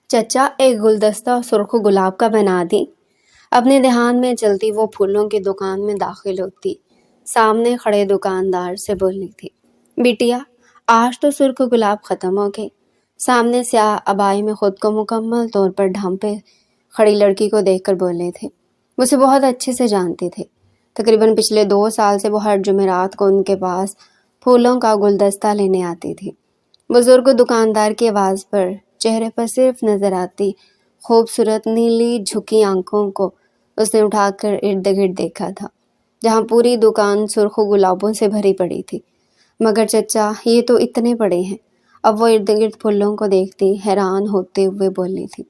چچا ایک گلدستہ سرخ گلاب کا بنا دی۔ اپنے دھیان میں چلتی وہ پھولوں کی دکان میں داخل ہوتی سامنے کھڑے دکاندار سے بولنی تھی، بیٹیا آج تو سرخ گلاب ختم ہو گئے۔ سامنے سیاہ ابائی میں خود کو مکمل طور پر ڈھانپے کھڑی لڑکی کو دیکھ کر بولے تھے۔ وہ اسے بہت اچھے سے جانتے تھے، تقریباً پچھلے 2 سال سے وہ ہر جمعرات کو ان کے پاس پھولوں کا گلدستہ لینے آتی تھی۔ بزرگ دکاندار کی آواز پر چہرے پر صرف نظر آتی خوبصورت نیلی جھکی آنکھوں کو اس نے اٹھا کر ارد گرد دیکھا تھا، جہاں پوری دکان سرخ گلابوں سے بھری پڑی تھی۔ مگر چچا یہ تو اتنے بڑے ہیں۔ اب وہ ارد گرد پھولوں کو دیکھتی حیران ہوتے ہوئے بولی تھی،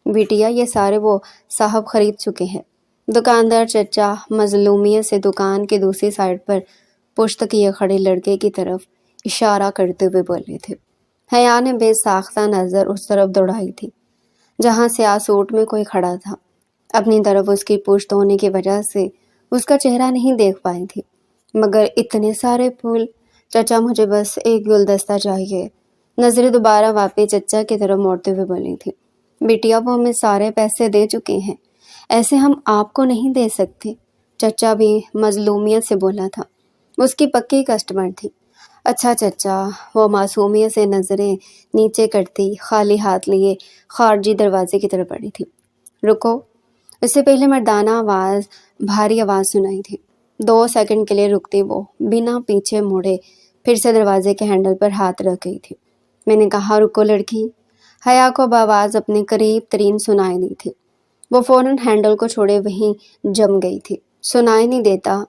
بیٹیا یہ سارے وہ صاحب خرید چکے ہیں۔ دکاندار چچا مظلومیت سے دکان کی دوسری سائڈ پر پشت کیے کھڑے لڑکے کی طرف اشارہ کرتے ہوئے بولے تھے۔ حیا نے بے ساختہ نظر اس طرف دوڑائی تھی جہاں سیاہ سوٹ میں کوئی کھڑا تھا۔ اپنی طرف اس کی پشت ہونے کی وجہ سے اس کا چہرہ نہیں دیکھ پائی تھی۔ مگر اتنے سارے پھول، چچا مجھے بس ایک گلدستہ چاہیے۔ نظریں دوبارہ واپس چچا کی طرف موڑتے ہوئے بولی تھی، بیٹیا وہ ہمیں سارے پیسے دے چکے ہیں، ایسے ہم آپ کو نہیں دے سکتے۔ چچا بھی مظلومیت سے بولا تھا، اس کی پکی کسٹمر تھی۔ اچھا چچا، وہ معصومیت سے نظریں نیچے کرتی خالی ہاتھ لیے خارجی دروازے کی طرف بڑھی تھی۔ رکو، اس سے پہلے مردانہ آواز بھاری آواز سنائی تھی۔ 2 سیکنڈ کے لیے رکتی وہ بنا پیچھے موڑے پھر سے دروازے کے ہینڈل پر ہاتھ رکھ گئی تھی۔ میں نے کہا رکو لڑکی۔ حیا کو اب آواز اپنے قریب ترین سنائی دی تھی۔ وہ فوراً ہینڈل کو چھوڑے وہیں جم گئی تھی۔ سنائی نہیں دیتا؟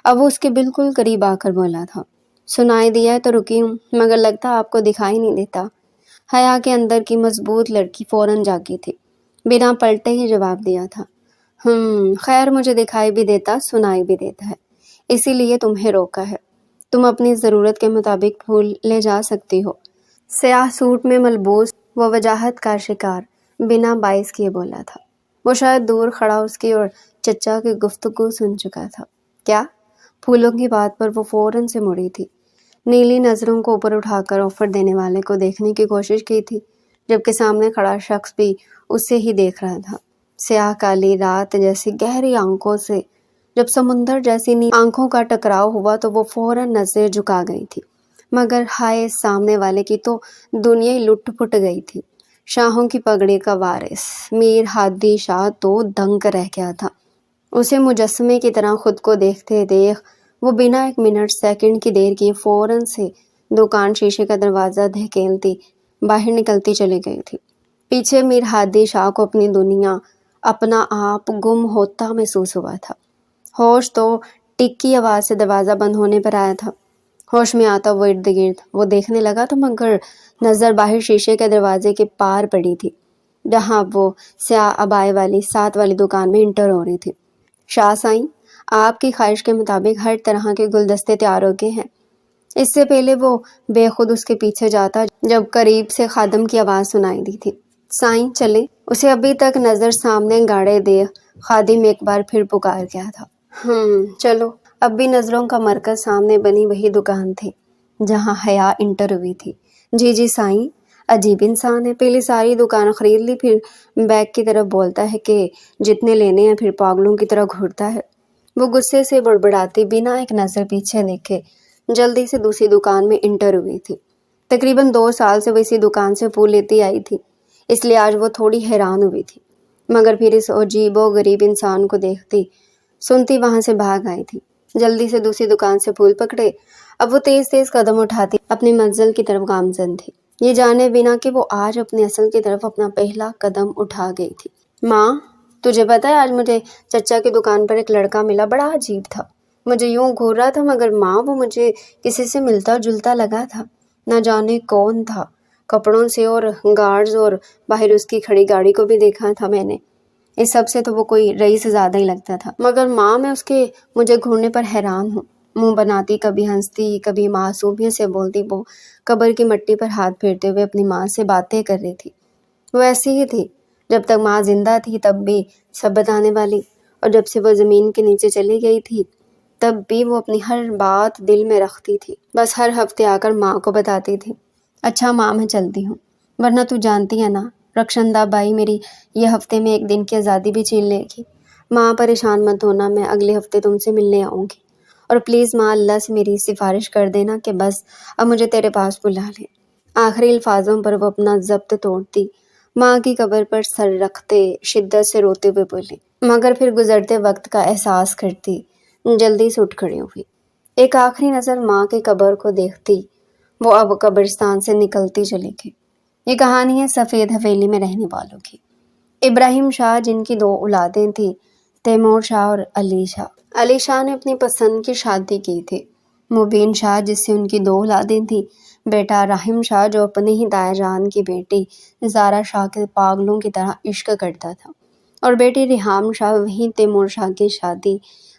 اب وہ اس کے بالکل قریب آ کر بولا تھا۔ سنائی دیا ہے تو رکی ہوں، مگر لگتا آپ کو دکھائی نہیں دیتا۔ حیا کے اندر کی مضبوط لڑکی فوراً جاگی تھی، بنا پلٹے ہی جواب دیا تھا، خیر مجھے دکھائی بھی دیتا سنائی بھی دیتا ہے، اسی لیے تمہیں روکا ہے۔ تم اپنی ضرورت کے مطابق پھول لے جا سکتی ہو۔ سیاہ سوٹ میں ملبوس وہ وجاہت کا شکار بنا باعث کیے بولا تھا۔ وہ شاید دور کھڑا اس کی اور چچا کی گفتگو سن چکا تھا۔ کیا؟ پھولوں کی بات پر وہ فوراً سے مڑی تھی، نیلی نظروں کو اوپر اٹھا کر آفر دینے والے کو دیکھنے کی کوشش کی تھی، جبکہ سامنے کھڑا شخص بھی اسے ہی دیکھ رہا تھا۔ سیاہ کالی رات جیسی گہری آنکھوں سے جب سمندر جیسی آنکھوں کا ٹکراؤ ہوا تو وہ فوراً نظر جھکا گئی تھی، مگر ہائے سامنے والے کی تو دنیا ہی لٹ پٹ گئی تھی۔ شاہوں کی پگڑی کا وارث میر ہادی شاہ تو دنگ رہ گیا تھا۔ اسے مجسمے کی طرح خود کو دیکھتے دیکھ وہ بنا 1 منٹ سیکنڈ کی دیر کیے فوراً سے دکان شیشے کا دروازہ دھکیلتی باہر نکلتی چلی گئی تھی۔ پیچھے میر ہادی شاہ کو اپنی دنیا، اپنا آپ گم ہوتا محسوس ہوا تھا۔ ہوش تو ٹک کی آواز سے دروازہ بند ہونے پر آیا تھا۔ ہوش میں آتا وہ ارد گرد وہ دیکھنے لگا تو مگر نظر باہر شیشے کے دروازے کے پار پڑی تھی، جہاں وہ سیاہ ابائے والی 7 والی دکان میں انٹر ہو رہی تھی۔ شاہ سائیں، آپ کی خواہش کے مطابق ہر طرح کے گلدستے تیار ہو گئے ہیں۔ اس سے پہلے وہ بے خود اس کے پیچھے جاتا جب قریب سے خادم کی آواز سنائی دی تھی، سائیں چلیں۔ اسے ابھی تک نظر سامنے گاڑے دیکھ خادم ایک بار پھر پکار گیا تھا۔ چلو۔ اب بھی نظروں کا مرکز سامنے بنی وہی دکان تھی جہاں حیا انٹر ہوئی تھی۔ جی سائیں، عجیب انسان ہے، پہلے ساری دکان خرید لی پھر بیگ کی طرف بولتا ہے کہ جتنے لینے ہیں، پھر پاگلوں کی طرح گھورتا ہے۔ وہ غصے سے بڑبڑاتی بنا ایک نظر پیچھے دیکھے جلدی سے دوسری دکان میں انٹر ہوئی تھی۔ تقریباً 2 سال سے وہ اسی دکان سے پھول لیتی آئی تھی، اس لیے آج وہ تھوڑی حیران ہوئی تھی، مگر پھر اس عجیب و غریب انسان کو دیکھتی سنتی وہاں سے بھاگ آئی تھی۔ جلدی سے دوسری دکان سے پھول پکڑے اب وہ تیز تیز قدم اٹھاتی اپنی منزل کی طرف گامزن تھی، یہ جانے بنا کہ وہ آج اپنے اصل کی طرف اپنا پہلا قدم اٹھا گئی تھی۔ ماں، تجھے پتہ ہے آج مجھے چچا کی دکان پر ایک لڑکا ملا، بڑا عجیب تھا، مجھے یوں گھور رہا تھا، مگر ماں وہ مجھے کسی سے ملتا جلتا لگا تھا، نہ جانے کون تھا، کپڑوں سے اور گارڈز اور باہر اس کی کھڑی گاڑی کو بھی دیکھا تھا میں نے، اس سب سے تو وہ کوئی رئیس زیادہ ہی لگتا تھا، مگر ماں میں اس کے مجھے گھورنے پر حیران ہوں۔ منہ بناتی کبھی ہنستی کبھی معصومیت سے بولتی وہ قبر کی مٹی پر ہاتھ پھیرتے ہوئے اپنی ماں سے باتیں کر رہی تھی۔ وہ ایسی ہی تھی جب تک ماں زندہ تھی، تب بھی سب بتانے والی، اور جب سے وہ زمین کے نیچے چلی گئی تھی تب بھی وہ اپنی ہر بات دل میں رکھتی تھی، بس ہر ہفتے آ کر ماں کو بتاتی تھی۔ اچھا ماں میں چلتی ہوں، ورنہ تو جانتی ہے نا رخشندہ بائی میری یہ ہفتے میں ایک دن کی آزادی بھی چھین لے گی۔ ماں پریشان مت ہونا، میں اگلے ہفتے تم سے ملنے آؤں گی، اور پلیز ماں اللہ سے میری سفارش کر دینا کہ بس اب مجھے تیرے پاس بلا لے۔ آخری الفاظوں پر وہ اپنا ضبط توڑتی، ماں کی قبر پر سر رکھتے شدت سے روتے ہوئے بولی، مگر پھر گزرتے وقت کا احساس کرتی جلدی سے اٹھ کھڑی ہوئی۔ ایک آخری نظر ماں کی قبر کو دیکھتی وہ اب قبرستان سے نکلتی چلی گئی۔ یہ کہانی ہے سفید حویلی میں رہنے والوں کی۔ ابراہیم شاہ جن کی 2 اولادیں تھیں، تیمور شاہ اور علی شاہ۔ علی شاہ نے اپنی پسند کی شادی کی تھی۔ مبین شاہ جس سے ان کی 2 اولادیں تھیں، بیٹا رحیم شاہ جو اپنے ہی دایا جان کی بیٹی زارا شاہ کے پاگلوں کی طرح عشق کرتا تھا، اور بیٹی ریحام شاہ وہیں تیمور شاہ کی شادی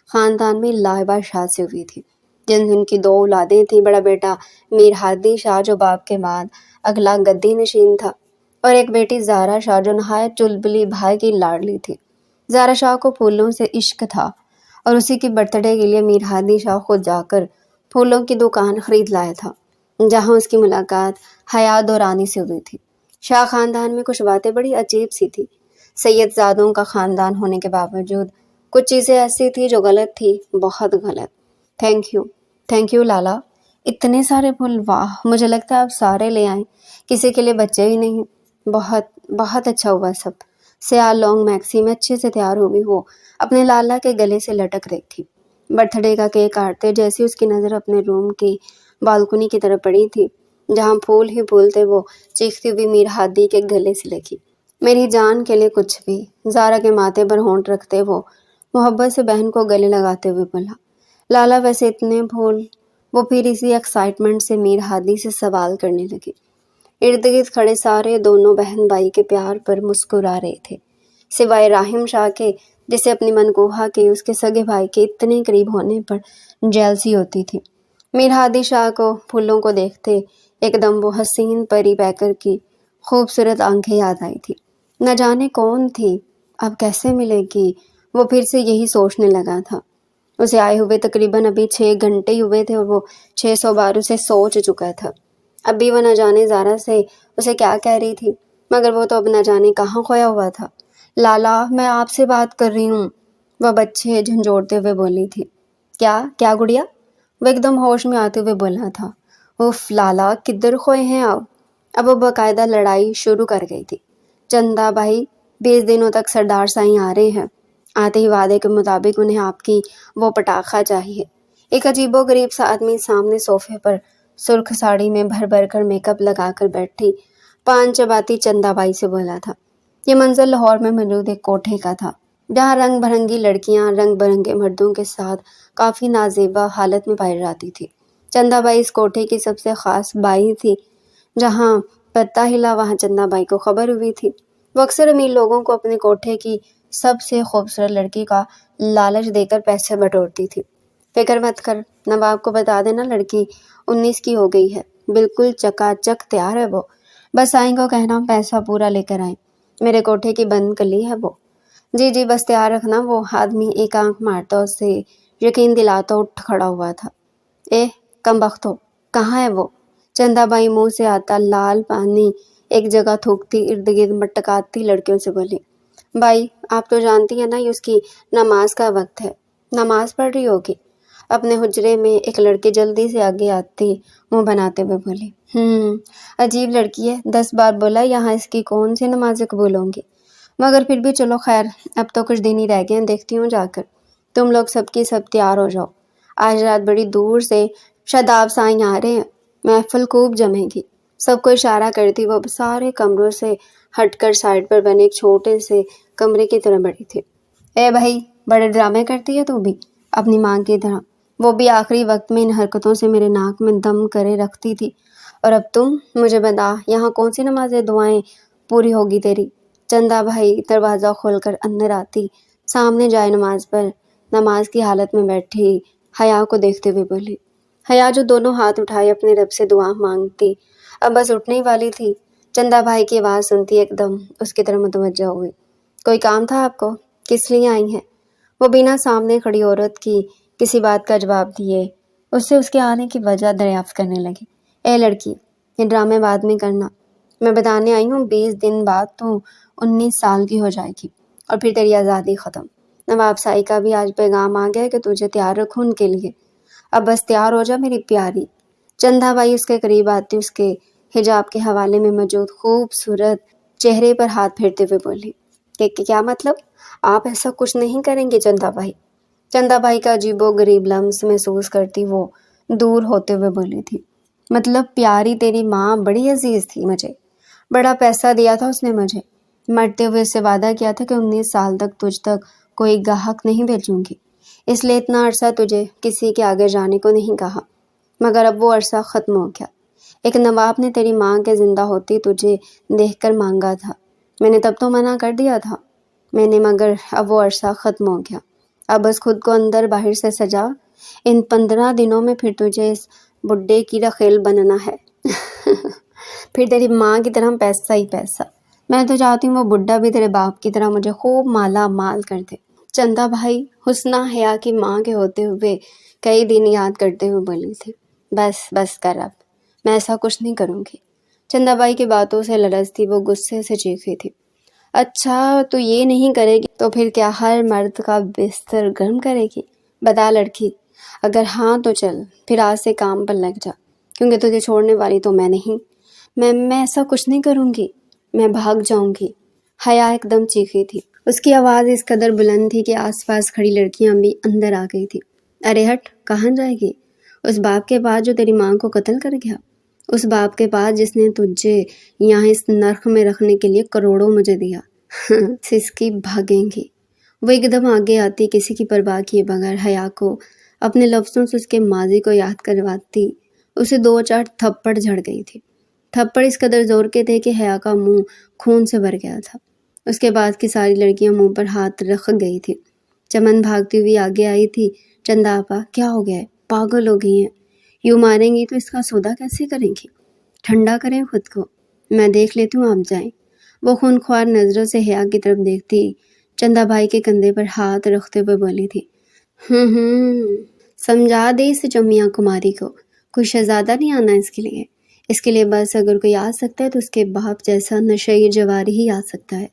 خاندان میں لاہبہ شاہ سے ہوئی تھی، جن سے ان کی 2 اولادیں تھیں، بڑا بیٹا میر ہادی شاہ جو باپ کے بعد اگلا گدی نشین تھا، اور ایک بیٹی زارا شاہ جو نہایت چلبلی بھائی کی لاڈلی تھی۔ زارا شاہ کو پھولوں سے عشق تھا، اور اسی کی برتھ ڈے کے لیے میر ہادی شاہ خود جا کر پھولوں کی دکان خرید لایا تھا، جہاں اس کی ملاقات حیات دورانی سے ہوئی تھی۔ شاہ خاندان میں کچھ باتیں بڑی عجیب سی تھی۔ سید زادوں کا خاندان ہونے کے باوجود کچھ چیزیں ایسی تھی جو غلط تھی، بہت غلط۔ تھینک یو لالا، اتنے سارے پھول، واہ، مجھے لگتا ہے آپ سارے لے آئیں، کسی کے لیے بچے ہی نہیں۔ بہت اچھا ہوا سب۔ سیاہ لانگ میکسی میں اچھے سے تیار ہوئی وہ اپنے لالا کے گلے سے لٹک رہی تھی۔ برتھ ڈے کا کیک کاٹتے جیسے اس کی نظر اپنے روم کی بالکنی کی طرف پڑی تھی، جہاں پھول ہی پھول تھے، وہ چیختی ہوئی میر ہادی کے گلے سے لگی۔ میری جان کے لیے کچھ بھی۔ زارا کے ماتھے پر ہونٹ رکھتے وہ محبت سے بہن کو گلے لگاتے ہوئے بولا، لالا ویسے اتنے پھول؟ وہ پھر اسی ایکسائٹمنٹ سے میر ہادی سے سوال کرنے لگی۔ ارد گرد کھڑے سارے دونوں بہن بھائی کے پیار پر مسکرا رہے تھے، سوائے راہیم شاہ کے، جسے اپنی منکوہا کے اس کے سگے بھائی کے اتنے قریب ہونے پر جیلسی ہوتی تھی۔ میر ہادی شاہ کو پھولوں کو دیکھتے ایک دم وہ حسین پری پیکر کی خوبصورت آنکھیں یاد آئی تھی۔ نہ جانے کون تھی، اب کیسے ملے گی، وہ پھر سے یہی سوچنے لگا تھا۔ اسے آئے ہوئے تقریباً ابھی 6 گھنٹے ہی ہوئے تھے، اور وہ 600 بار اسے سوچ چکا تھا۔ اب بھی وہ نہ جانے زارا سے اسے کیا کہہ رہی تھی، مگر وہ تو اب نہ جانے کہاں کھویا ہوا تھا۔ لالا، میں آپ سے بات کر رہی ہوں، وہ بچے جھنجھوڑتے ہوئے بولی تھی۔ کیا گڑیا؟ وہ ایک دم ہوش میں آتے ہوئے بولا تھا۔ اف لالا، کدھر کھوئے ہیں آپ؟ اب وہ باقاعدہ لڑائی شروع کر گئی تھی۔ چندا بھائی 20 دنوں تک سردار سائیں آ رہے ہیں، آتے ہی وعدے کے مطابق انہیں آپ کی وہ پٹاخہ چاہیے۔ ایک عجیب و غریب سا آدمی سامنے صوفے پر سرخ ساڑی میں بھر کر میک اپ لگا کر بیٹھی پان چباتی چندا بائی سے بولا تھا۔ یہ منظر لاہور میں موجود ایک کوٹھے کا تھا، جہاں رنگ برنگی لڑکیاں رنگ برنگے مردوں کے ساتھ کافی نازیبا حالت میں پائی جاتی تھی۔ چندا بائی اس کوٹھے کی سب سے خاص بائی تھی۔ جہاں پتا ہلا وہاں چندا بائی کو خبر ہوئی تھی۔ وہ اکثر امیر لوگوں کو اپنے کوٹھے کی سب سے خوبصورت لڑکی کا لالچ دے کر پیسے بٹورتی تھی۔ فکر مت کر، نواب کو بتا دینا لڑکی 19 کی ہو گئی ہے، بالکل چکا چک تیار ہے وہ، بس سائیں کو کہنا پیسہ پورا لے کر آئیں، میرے کوٹھے کی بند کلی ہے وہ۔ جی بس تیار رکھنا۔ وہ آدمی ایک آنکھ مارتا اسے یقین دلاتا اٹھ کھڑا ہوا تھا۔ کم بخت ہو، کہاں ہے وہ؟ چندا بائی منہ سے آتا لال پانی ایک جگہ تھوکتی ارد گرد مٹکاتی لڑکیوں سے بولی، بھائی آپ تو جانتی ہیں نا یہ اس کی نماز کا وقت ہے، نماز پڑھ رہی ہوگی۔ اپنے حجرے میں ایک لڑکی جلدی سے آگے آتی منہ بناتے ہوئے بولی، عجیب لڑکی ہے، 10 بار بولا یہاں اس کی کون سی نمازیں قبول ہوں گی، مگر پھر بھی چلو خیر، اب تو کچھ دن ہی رہ گئے ہیں، دیکھتی ہوں جا کر۔ تم لوگ سب کی سب تیار ہو جاؤ، آج رات بڑی دور سے شاداب سائیں آ رہے ہیں، محفل خوب جمے گی۔ سب کو اشارہ کرتی وہ سارے کمروں سے ہٹ کر سائڈ پر بنے ایک چھوٹے سے کمرے کی طرف بڑھی تھی۔ بھائی، بڑے ڈرامے کرتی ہے تو بھی اپنی ماں کی طرح، وہ بھی آخری وقت میں ان حرکتوں سے میرے ناک میں دم کرے رکھتی تھی، اور اب تم مجھے بتا یہاں کون سی نمازیں دعائیں پوری ہوگی تیری؟ چندا بھائی دروازہ کھول کر اندر آتی سامنے جائے نماز پر نماز کی حالت میں بیٹھی حیا کو دیکھتے ہوئے بولی۔ حیا جو دونوں ہاتھ اٹھائے اپنے رب سے دعا مانگتی اب بس اٹھنے ہی والی تھی، چندا بھائی کی آواز سنتی ایک دم اس کی طرف متوجہ ہوئی۔ کوئی کام تھا آپ کو؟ کس لیے آئی ہیں؟ وہ بنا سامنے کھڑی عورت کی کسی بات کا جواب دیے اس سے اس کے آنے کی وجہ دریافت کرنے لگی۔ لڑکی، یہ ڈرامے بعد میں کرنا، میں بتانے آئی ہوں 20 دن بعد تو 19 سال کی ہو جائے گی اور پھر تیری آزادی ختم۔ نواب سائی کا بھی آج پیغام آ گیا کہ تجھے تیار رکھوں ان کے لیے۔ اب بس تیار ہو جا میری پیاری۔ چندھا بائی اس کے قریب آتی اس کے حجاب کے حوالے میں موجود خوبصورت چہرے پر ہاتھ پھیرتے ہوئے بولی کہ کیا مطلب؟ آپ ایسا کچھ نہیں کریں گے چندھا بھائی؟ چندھا بھائی کا عجیب و غریب لمس محسوس کرتی وہ دور ہوتے ہوئے بولی تھی، مطلب پیاری تیری ماں بڑی عزیز تھی مجھے، بڑا پیسہ دیا تھا اس نے مجھے، مرتے ہوئے اس سے وعدہ کیا تھا کہ 19 سال تک تجھ تک کوئی گاہک نہیں بھیجوں گی، اس لیے اتنا عرصہ تجھے کسی کے آگے جانے کو نہیں کہا، مگر اب وہ عرصہ ختم ہو گیا۔ ایک نواب نے تیری ماں کے زندہ ہوتی تجھے دیکھ کر مانگا تھا، میں نے تب تو منع کر دیا تھا مگر اب وہ عرصہ ختم ہو گیا۔ اب بس خود کو اندر باہر سے سجا، ان 15 دنوں میں پھر تجھے اس بڈھے کی رخیل بننا ہے پھر تیری ماں کی طرح پیسہ ہی پیسہ۔ میں تو چاہتی ہوں وہ بڈھا بھی تیرے باپ کی طرح مجھے خوب مالا مال کر دے۔ چندھا بھائی حسنہ حیا کی ماں کے ہوتے ہوئے کئی دن یاد کرتے ہوئے بولی تھی، بس کر اب، میں ایسا کچھ نہیں کروں گی۔ چندھا بائی کی باتوں سے لرز تھی، وہ غصے سے چیخی تھی، اچھا تو یہ نہیں کرے گی تو پھر کیا ہر مرد کا بستر گرم کرے گی؟ بتا لڑکی، اگر ہاں تو چل پھر آج سے کام پر لگ جا، کیونکہ تجھے چھوڑنے والی تو میں نہیں، میں ایسا کچھ نہیں کروں گی، میں بھاگ جاؤں گی۔ حیا ایک دم چیخی تھی، اس کی آواز اس قدر بلند تھی کہ آس پاس کھڑی لڑکیاں بھی اندر آ گئی تھی۔ ارے ہٹ، کہاں جائے گی؟ اس باپ کے پاس جو تیری ماں کو قتل کر گیا، اس باپ کے پاس جس نے تجھے یہاں اس نرخ میں رکھنے کے لیے کروڑوں مجھے دیا سسکی بھاگیں گی۔ وہ ایک دم آگے آتی، کسی کی پرواہ کیے بغیر حیا کو اپنے لفظوں سے اس کے ماضی کو یاد کرواتی اسے 2-4 تھپڑ جھڑ گئی تھی۔ تھپڑ اس قدر زور کے تھے کہ حیا کا منہ خون سے بھر گیا تھا۔ اس کے بعد کی ساری لڑکیاں منہ پر ہاتھ رکھ گئی تھی۔ چمن بھاگتی ہوئی آگے آئی تھی، چندا آپا کیا ہو گیا ہے؟ پاگل ہو گئی ہیں، یوں ماریں گی تو اس کا سودا کیسے کریں گی؟ ٹھنڈا کریں خود کو، میں دیکھ لیتی ہوں، آپ جائیں۔ وہ خونخوار نظروں سے حیا کی طرف دیکھتی چندا بھائی کے کندھے پر ہاتھ رکھتے ہوئے بولی تھی، سمجھا دے اس جمیا کماری کو، کوئی شہزادہ نہیں آنا اس کے لیے بس اگر کوئی آ سکتا ہے تو اس کے باپ جیسا نشئی جواری ہی آ سکتا ہے۔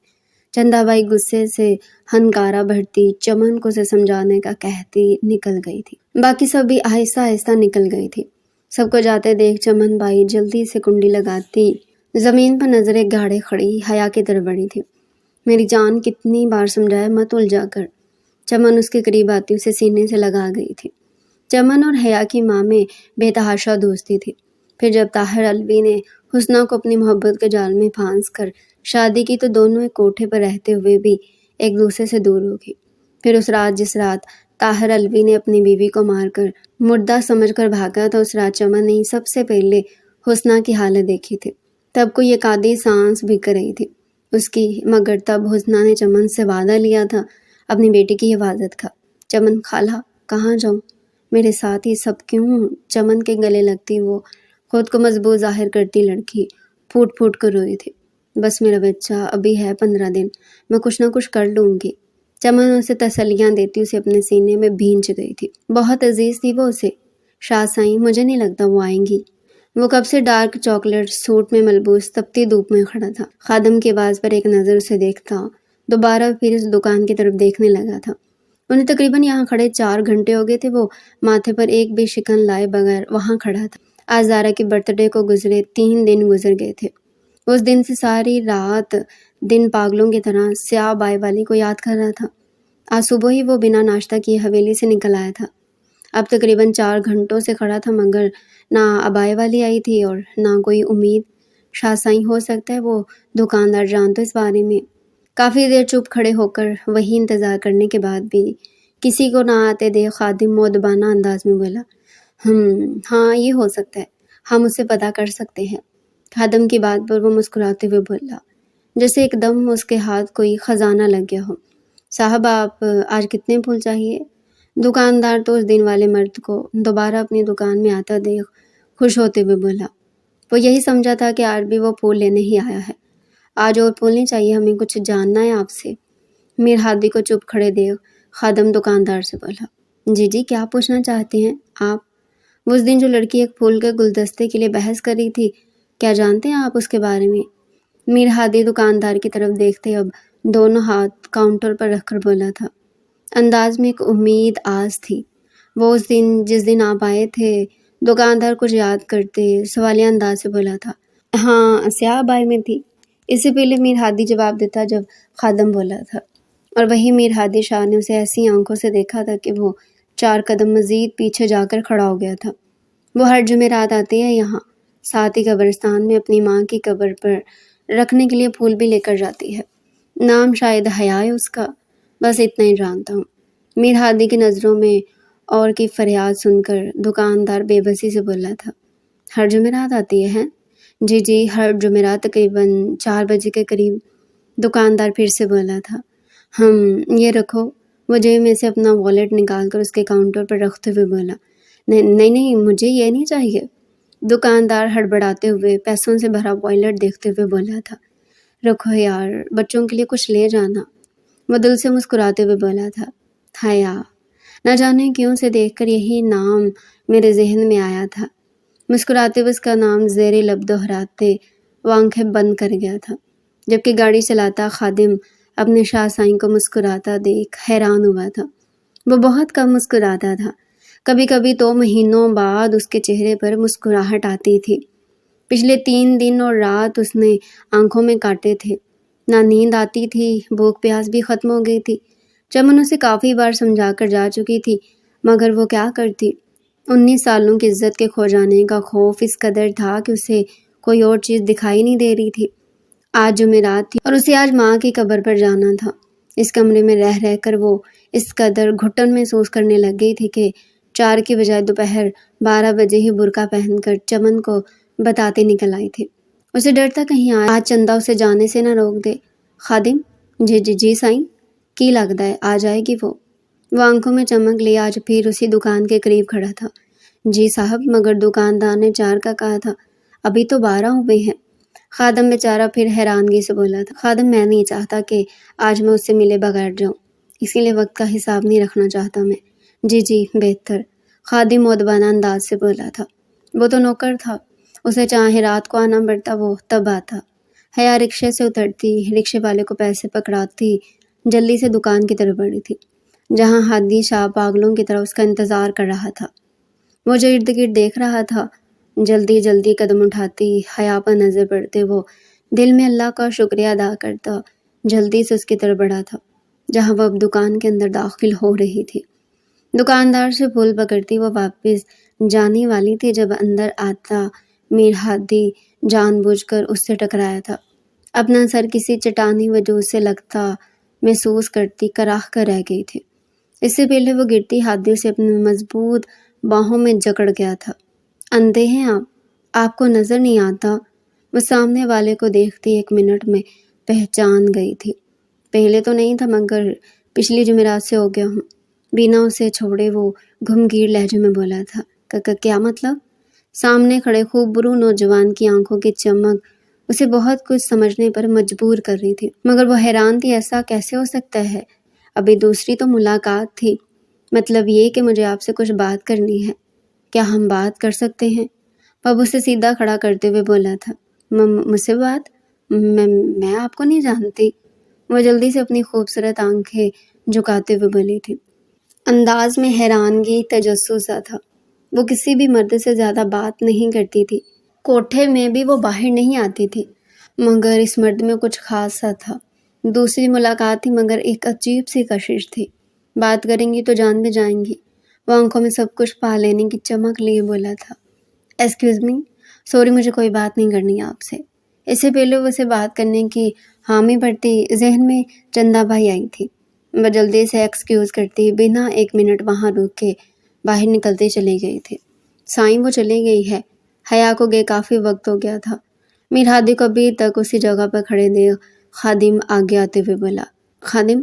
چندا بائی غصے سے ہنکارا بھرتی چمن کو سے سمجھانے کا کہتی نکل گئی تھی۔ باقی سب بھی آہستہ آہستہ نکل گئی تھی۔ سب کو جاتے دیکھ چمن بائی جلدی سے کنڈی لگاتی زمین پر نظریں گاڑے کھڑی حیا کی طرف بڑھی تھی۔ میری جان کتنی بار سمجھایا مت الجھا کر۔ چمن اس کے قریب آتی اسے سینے سے لگا گئی تھی۔ چمن اور حیا کی ماں میں بے تحاشا دوستی تھی۔ پھر جب طاہر الوی نے حسنہ کو اپنی محبت کے جال میں پھانس کر شادی کی تو دونوں ایک کوٹھے پر رہتے ہوئے بھی ایک دوسرے سے دور ہو گئی۔ پھر اس رات جس رات طاہر الوی نے اپنی بیوی کو مار کر مردہ سمجھ کر بھاگا تھا، اس رات چمن نے سب سے پہلے حسنہ کی حالت دیکھی تھی۔ تب کوئی ایک آدھی سانس بھگ رہی تھی اس کی، مگر تب حسنہ نے چمن سے وعدہ لیا تھا اپنی بیٹی کی حفاظت کا۔ چمن خالہ کہاں جاؤں؟ میرے ساتھ ہی سب کیوں؟ چمن کے گلے لگتی وہ خود کو مضبوط ظاہر کرتی لڑکی پھوٹ پھوٹ کر روئی تھی۔ بس میرا بچہ ابھی ہے 15 دن، میں کچھ نہ کچھ کر لوں گی۔ چمن اسے تسلیاں دیتی اسے اپنے سینے میں بھینچ گئی تھی۔ بہت عزیز تھی وہ اسے۔ شاہ سائیں مجھے نہیں لگتا وہ آئیں گی۔ وہ کب سے ڈارک چاکلیٹ سوٹ میں ملبوس تپتی دھوپ میں کھڑا تھا۔ خادم کی آواز پر ایک نظر اسے دیکھتا دوبارہ پھر اس دکان کی طرف دیکھنے لگا تھا۔ انہیں تقریباً یہاں کھڑے 4 گھنٹے ہو گئے تھے۔ وہ ماتھے پر ایک بھی شکن لائے بغیر وہاں کھڑا تھا۔ آج زارا کی برتھ ڈے کو گزرے 3 دن گزر گئے تھے۔ اس دن سے ساری رات دن پاگلوں کی طرح سیاہ بائے والی کو یاد کر رہا تھا۔ آج صبح ہی وہ بنا ناشتہ کیے حویلی سے نکل آیا تھا۔ اب تقریباً 4 گھنٹوں سے کھڑا تھا، مگر نہ ابائے والی آئی تھی اور نہ کوئی امید۔ شاہ سائیں ہو سکتا ہے وہ دکاندار جان تو اس بارے میں۔ کافی دیر چپ کھڑے ہو کر وہی انتظار کرنے کے بعد بھی کسی کو نہ آتے دیکھ خادم مؤدبانہ انداز میں بولا، ہاں یہ ہو سکتا ہے، ہم اسے پتہ کر سکتے ہیں۔ خادم کی بات پر وہ مسکراتے ہوئے بولا جیسے ایک دم اس کے ہاتھ کوئی خزانہ لگ گیا ہو۔ صاحب آپ آج کتنے پھول چاہیے؟ دکاندار تو اس دن والے مرد کو دوبارہ اپنی دکان میں آتا دیکھ خوش ہوتے ہوئے بولا۔ وہ یہی سمجھا تھا کہ آج بھی وہ پھول لینے ہی آیا ہے۔ آج اور پھول نہیں چاہیے، ہمیں کچھ جاننا ہے آپ سے۔ میر ہادی کو چپ کھڑے دیکھ خادم دکاندار سے بولا، جی کیا پوچھنا چاہتے ہیں آپ؟ وہ اس دن جو لڑکی ایک پھول کے گلدستے کے لیے بحث کر رہی تھی کیا جانتے ہیں آپ اس کے بارے میں؟ میر ہادی دکاندار کی طرف دیکھتے اب دونوں ہاتھ کاؤنٹر پر رکھ کر بولا تھا۔ انداز میں ایک امید آس تھی۔ وہ اس دن جس دن آپ آئے تھے، دکاندار کچھ یاد کرتے سوالیہ انداز سے بولا تھا۔ ہاں، سیاہ بائی میں تھی۔ اس سے پہلے میر ہادی جواب دیتا جب خادم بولا تھا، اور وہی میر ہادی شاہ نے اسے ایسی آنکھوں سے دیکھا تھا کہ وہ 4 قدم مزید پیچھے جا کر کھڑا ہو گیا تھا۔ وہ ہر جمعرات آتی ہے یہاں، ساتھ ہی قبرستان میں اپنی ماں کی قبر پر رکھنے کے لیے پھول بھی لے کر جاتی ہے۔ نام شاید حیا ہے اس کا، بس اتنا ہی جانتا ہوں۔ میر ہادی کی نظروں میں اور کی فریاد سن کر دکاندار بے بسی سے بولا تھا۔ ہر جمعرات آتی ہے؟ جی، ہر جمعرات تقریباً 4 بجے کے قریب، دکاندار پھر سے بولا تھا۔ یہ رکھو۔ وہ جیب میں سے اپنا والیٹ نکال کر اس کے کاؤنٹر پر رکھتے ہوئے بولا۔ نہیں، مجھے یہ نہیں چاہیے۔ دکاندار ہڑبڑاتے ہوئے پیسوں سے بھرا والیٹ دیکھتے ہوئے بولا تھا۔ رکھو یار، بچوں کے لیے کچھ لے جانا۔ وہ دل سے مسکراتے ہوئے بولا تھا۔ حیا، نہ جانے کیوں سے دیکھ کر یہی نام میرے ذہن میں آیا تھا۔ مسکراتے ہوئے اس کا نام زیر لب دہراتے وہ آنکھیں بند کر گیا تھا، جبکہ گاڑی چلاتا خادم اپنے شاہ سائیں کو مسکراتا دیکھ حیران ہوا تھا۔ وہ بہت کم مسکراتا تھا، کبھی کبھی تو مہینوں بعد اس کے چہرے پر مسکراہٹ آتی تھی۔ پچھلے 3 دن اور رات اس نے آنکھوں میں کاٹے تھے، نہ نیند آتی تھی، بھوک پیاس بھی ختم ہو گئی تھی۔ چمن اسے کافی بار سمجھا کر جا چکی تھی، مگر وہ کیا کرتی؟ 19 سالوں کی عزت کے کھو جانے کا خوف اس قدر تھا کہ اسے کوئی اور چیز دکھائی نہیں دے رہی تھی۔ آج جمعرات تھی اور اسے آج ماں کی قبر پر جانا تھا۔ اس کمرے میں رہ کر وہ اس قدر گھٹن محسوس کرنے لگ گئی تھی کہ 4 کی بجائے دوپہر 12 بجے ہی برقع پہن کر چمن کو بتاتے نکل آئی تھی۔ اسے ڈر تھا کہیں آج چندہ اسے جانے سے نہ روک دے۔ خادم، جی سائیں، کی لگتا ہے آ جائے گی وہ آنکھوں میں چمک لی آج پھر اسی دکان کے قریب کھڑا تھا۔ جی صاحب، مگر دکاندار نے 4 کا کہا تھا، ابھی تو 12 ہوئے ہیں۔ خادم بیچارہ پھر حیرانگی سے بولا تھا۔ خادم، میں نہیں چاہتا کہ آج میں اس سے ملے بغیر جاؤں، اسی لیے وقت کا حساب نہیں رکھنا چاہتا میں۔ جی، بہتر، خادم مؤدبانہ انداز سے بولا تھا۔ وہ تو نوکر تھا، اسے چاہے رات کو آنا پڑتا وہ تب آتا۔ حیا رکشے سے اترتی، رکشے والے کو پیسے پکڑاتی جلدی سے دکان کی طرف بڑھی تھی، جہاں ہادی شاہ پاگلوں کی طرح اس کا انتظار کر رہا تھا۔ وہ جو ارد گرد دیکھ رہا تھا، جلدی قدم اٹھاتی حیا پر نظر پڑتے وہ دل میں اللہ کا شکریہ ادا کرتا جلدی سے اس کی طرف بڑھا تھا، جہاں وہ اب دکان کے اندر داخل ہو رہی تھی۔ دکاندار سے پھول پکڑتی وہ واپس جانے والی تھی جب اندر آتا میر ہادی جان بوجھ کر اس سے ٹکرایا تھا۔ اپنا سر کسی چٹانی وجود سے لگتا محسوس کرتی کراہ کر رہ گئی تھی۔ اس سے پہلے وہ گرتی ہادی اسے اپنی مضبوط باہوں میں جکڑ گیا تھا۔ اندھے ہیں آپ کو نظر نہیں آتا؟ وہ سامنے والے کو دیکھتی 1 منٹ میں پہچان گئی تھی۔ پہلے تو نہیں تھا، مگر پچھلی جمعرات سے ہو گیا ہوں۔ بنا اسے چھوڑے وہ گھمگیر لہجے میں بولا تھا۔ کیا مطلب؟ سامنے کھڑے خوبرو نوجوان کی آنکھوں کی چمک اسے بہت کچھ سمجھنے پر مجبور کر رہی تھی، مگر وہ حیران تھی ایسا کیسے ہو سکتا ہے؟ ابھی دوسری تو ملاقات تھی۔ مطلب یہ کہ مجھے آپ سے کچھ بات کرنی ہے۔ کیا ہم بات کر سکتے ہیں؟ وہ اسے سیدھا کھڑا کرتے ہوئے بولا تھا۔ مجھ سے بات؟ میں آپ کو نہیں جانتی۔ وہ جلدی سے اپنی خوبصورت آنکھیں جھکاتے ہوئے بولی تھی۔ انداز میں حیرانگی تجسس سا تھا۔ وہ کسی بھی مرد سے زیادہ بات نہیں کرتی تھی، کوٹھے میں بھی وہ باہر نہیں آتی تھی، مگر اس مرد میں کچھ خاص سا تھا۔ دوسری ملاقات تھی مگر ایک عجیب سی کشش تھی۔ بات کریں گی تو جان بھی جائیں گی۔ وہ آنکھوں میں سب کچھ پا لینے کی چمک لیے بولا تھا۔ ایکسکیوز می، سوری، مجھے کوئی بات نہیں کرنی آپ سے۔ اس سے پہلے وہ اسے بات کرنے کی حامی بھرتی ذہن میں چندہ بھائی آئی تھی۔ وہ جلدی سے ایکسکیوز کرتی بنا 1 منٹ وہاں رک کے باہر نکلتے چلی گئی تھی۔ سائیں، وہ چلی گئی ہے؟ حیا کو گئے کافی وقت ہو گیا تھا۔ میر ہادی کو ابھی تک اسی جگہ پر کھڑے دیکھ خادم آگے آتے ہوئے بولا۔ خادم،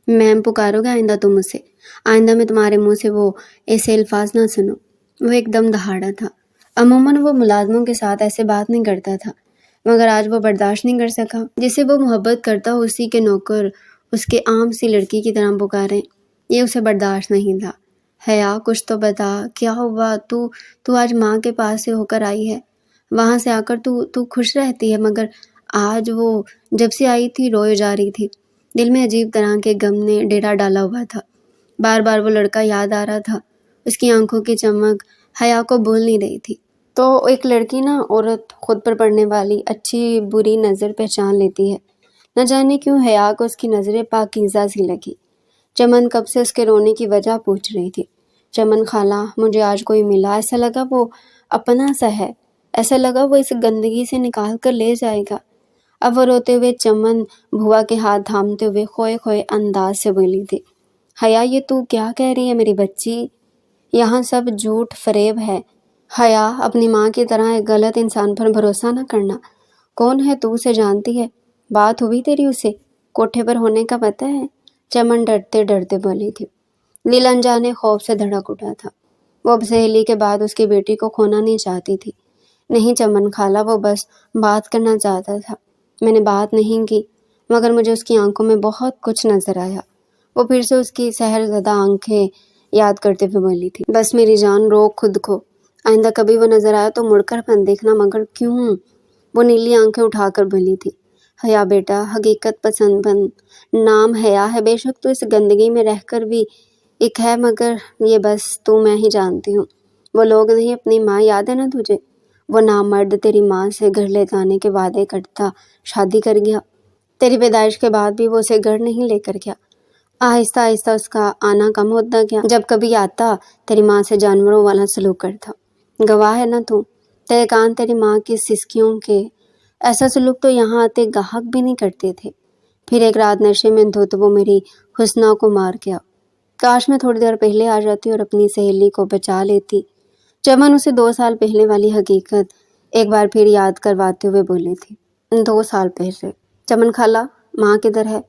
میم پکارو گے آئندہ تم اسے؟ آئندہ میں تمہارے منہ سے وہ ایسے الفاظ نہ سنو۔ وہ ایک دم دہاڑا تھا۔ عموماً وہ ملازموں کے ساتھ ایسے بات نہیں کرتا تھا، مگر آج وہ برداشت نہیں کر سکا جسے وہ محبت کرتا ہو اسی کے نوکر اس کے عام سی لڑکی کی طرح پکارے۔ یہ اسے برداشت نہیں تھا۔ حیا، کچھ تو بتا، کیا ہوا؟ تو آج ماں کے پاس سے ہو کر آئی ہے؟ وہاں سے آ کر تو خوش رہتی ہے، مگر آج وہ جب سے آئی تھی روئے جا رہی تھی۔ دل میں عجیب طرح کے غم نے ڈیرا ڈالا ہوا تھا۔ بار بار وہ لڑکا یاد آ رہا تھا، اس کی آنکھوں کی چمک حیا کو بھول نہیں رہی تھی۔ تو ایک لڑکی نا، عورت خود پر پڑنے والی اچھی بری نظر پہچان لیتی ہے۔ نہ جانے کیوں حیا کو اس کی نظریں پاکیزہ سی لگی۔ چمن کب سے اس کے رونے کی وجہ پوچھ رہی تھی۔ چمن خالہ، مجھے آج کوئی ملا، ایسا لگا وہ اپنا سا ہے، ایسا لگا وہ اس گندگی سے نکال کر لے جائے گا۔ اب وہ روتے ہوئے چمن بھوا کے ہاتھ تھامتے ہوئے کھوئے کھوئے انداز سے بولی تھی، حیا یہ تو کیا کہہ رہی ہے میری بچی؟ یہاں سب جھوٹ فریب ہے۔ حیا، اپنی ماں کی طرح ایک غلط انسان پر بھروسہ نہ کرنا۔ کون ہے تو اسے جانتی ہے؟ بات ہوئی تیری اسے؟ کوٹھے پر ہونے کا پتہ ہے؟ چمن ڈرتے ڈرتے بولی تھی۔ دل انجانے خوف سے دھڑک اٹھا تھا۔ وہ اب سہیلی کے بعد اس کی بیٹی کو کھونا نہیں چاہتی تھی۔ نہیں چمن خالہ، وہ بس بات کرنا چاہتا تھا۔ میں نے بات نہیں کی، مگر مجھے اس کی آنکھوں میں بہت کچھ نظر آیا۔ وہ پھر سے اس کی سحر زدہ آنکھیں یاد کرتے ہوئے بولی تھی، بس میری جان، روک خود کو۔ آئندہ کبھی وہ نظر آیا تو مڑ کر مت دیکھنا۔ مگر کیوں؟ وہ نیلی آنکھیں اٹھا کر بولی تھی، حیا بیٹا، حقیقت پسند بن، نام حیا ہے، بے شک تو اس گندگی میں رہ کر بھی ایک ہے، مگر یہ بس تو میں ہی جانتی ہوں۔ وہ لوگ نہیں، اپنی ماں یاد ہے نا تجھے؟ وہ نامرد تیری ماں سے گھر لے جانے کے وعدے کرتا شادی کر گیا۔ تیری پیدائش کے بعد بھی وہ اسے گھر نہیں لے کر گیا۔ آہستہ آہستہ اس کا آنا کم ہوتا گیا۔ جب کبھی آتا تیری ماں سے جانوروں والا سلوک کرتا۔ گواہ ہے نا تو، تیرے کان تیری ماں کی سسکیوں کے۔ ایسا سلوک تو یہاں آتے گاہک بھی نہیں کرتے تھے۔ پھر ایک رات نشے میں دھت وہ میری حسنہ کو مار گیا۔ کاش میں تھوڑی دیر پہلے آ جاتی اور اپنی سہیلی کو بچا لیتی۔ چمن اسے 2 سال پہلے والی حقیقت ایک بار پھر یاد کرواتے ہوئے بولی تھی۔ 2 سال پہلے؟ چمن خالہ، ماں کدھر ہے؟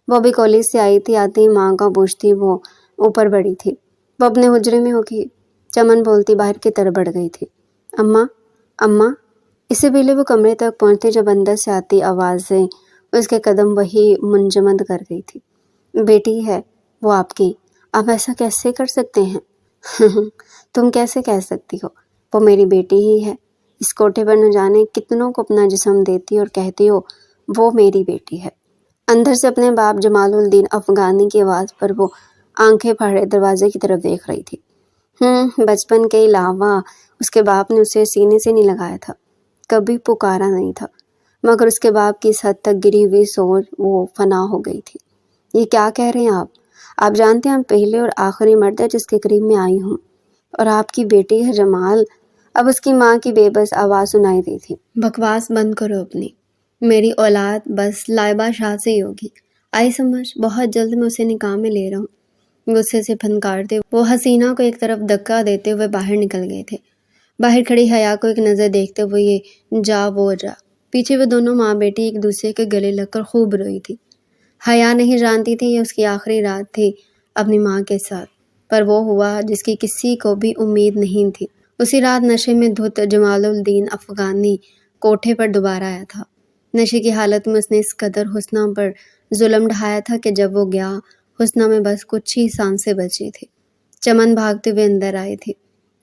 وہ بھی کالج سے آئی تھی، آتے ہی ماں کا پوچھتی وہ اوپر بڑھی تھی۔ وہ اپنے حجرے میں ہوگی، چمن بولتی باہر کی طرف بڑھ گئی تھی۔ اماں، اماں۔ اس سے پہلے وہ کمرے تک پہنچتی جب اندر سے آتی آوازیں اس کے قدم وہی منجمد کر گئی تھی۔ بیٹی ہے وہ آپ کی، آپ ایسا کیسے کر سکتے ہیں؟ تم کیسے کہہ سکتی ہو؟ وہ میری بیٹی ہی ہے۔ اس کوٹھے پر نہ جانے کتنوں کو اپنا جسم دیتی اور کہتی ہو وہ میری بیٹی ہے۔ اندر سے اپنے باپ جمال الدین افغانی کی آواز پر وہ آنکھیں پھاڑے دروازے کی طرف دیکھ رہی تھی۔ بچپن کے علاوہ اس کے باپ نے اسے سینے سے نہیں لگایا تھا، کبھی پکارا نہیں تھا، مگر اس کے باپ کی اس حد تک گری ہوئی سوچ وہ فنا ہو گئی تھی۔ یہ کیا کہہ رہے ہیں آپ جانتے ہیں ہم پہلے اور آخری مرد ہے جس کے قریب میں آئی ہوں، اور آپ کی بیٹی ہے جمال۔ اب اس کی ماں کی بے بس آواز سنائی دی تھی۔ بکواس بند کرو اپنی، میری اولاد بس لائبہ شاہ سے ہی ہوگی، آئی سمجھ؟ بہت جلد میں اسے نکاح میں لے رہا ہوں۔ غصے سے پھنکارتے وہ حسینہ کو ایک طرف دھکا دیتے ہوئے باہر نکل گئے تھے۔ باہر کھڑی حیا کو ایک نظر دیکھتے ہوئے یہ جا وہ جا، پیچھے وہ دونوں ماں بیٹی ایک دوسرے کے گلے لگ کر خوب روئی تھی۔ حیا نہیں جانتی تھی یہ اس کی آخری رات تھی اپنی ماں کے ساتھ، پر وہ ہوا جس کی کسی کو بھی امید نہیں تھی۔ اسی رات نشے میں دھت جمال الدین افغانی کوٹھے پر دوبارہ آیا تھا۔ نشے کی حالت میں اس نے اس قدر حسنہ پر ظلم ڈھایا تھا کہ جب وہ گیا، حسنہ میں بس کچھ ہی سانسیں بچی تھی۔ چمن بھاگتے ہوئے اندر آئی تھی۔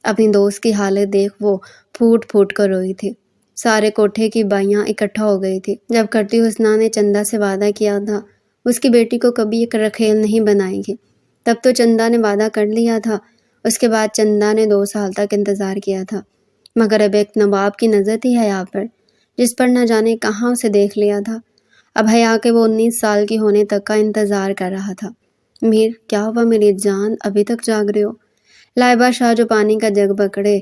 اپنی دوست کی حالت دیکھ وہ پھوٹ پھوٹ کر روئی تھی۔ سارے کوٹھے کی بائیاں اکٹھا ہو گئی تھی۔ جب کرتی حسنہ نے چندہ سے وعدہ کیا تھا اس کی بیٹی کو کبھی ایک رکھیل نہیں بنائے گی، تب تو چندہ نے وعدہ کر لیا تھا۔ اس کے بعد چندہ نے 2 سال تک انتظار کیا تھا، مگر اب ایک نواب کی نظر تھی حیا پر، جس پر نہ جانے کہاں اسے دیکھ لیا تھا۔ اب حیا کے وہ 19 سال کی ہونے تک کا انتظار کر رہا تھا۔ میر، کیا ہوا میری جان، ابھی تک جاگ رہے ہو؟ لائبہ شاہ جو پانی کا جگ پکڑے